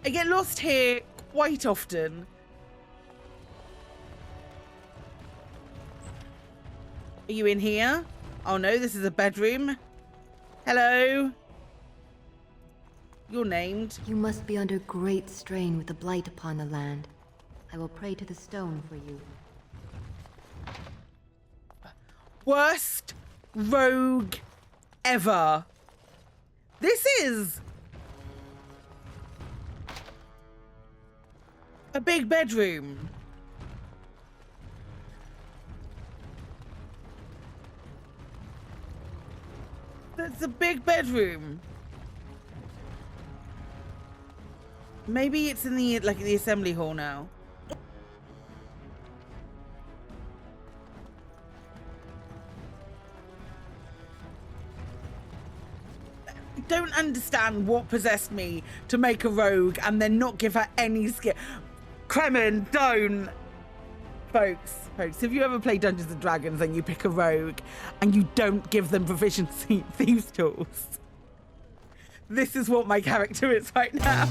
I get lost here quite often. Are you in here? Oh no, this is a bedroom. Hello? You're named. You must be under great strain with the blight upon the land. I will pray to the stone for you. Worst rogue ever. This is a big bedroom. That's a big bedroom. Maybe it's in the the assembly hall now. I don't understand what possessed me to make a rogue and then not give her any skill. Kremen, don't. Folks, if you ever play Dungeons and Dragons and you pick a rogue and you don't give them proficiency thieves tools, this is what my character is right now.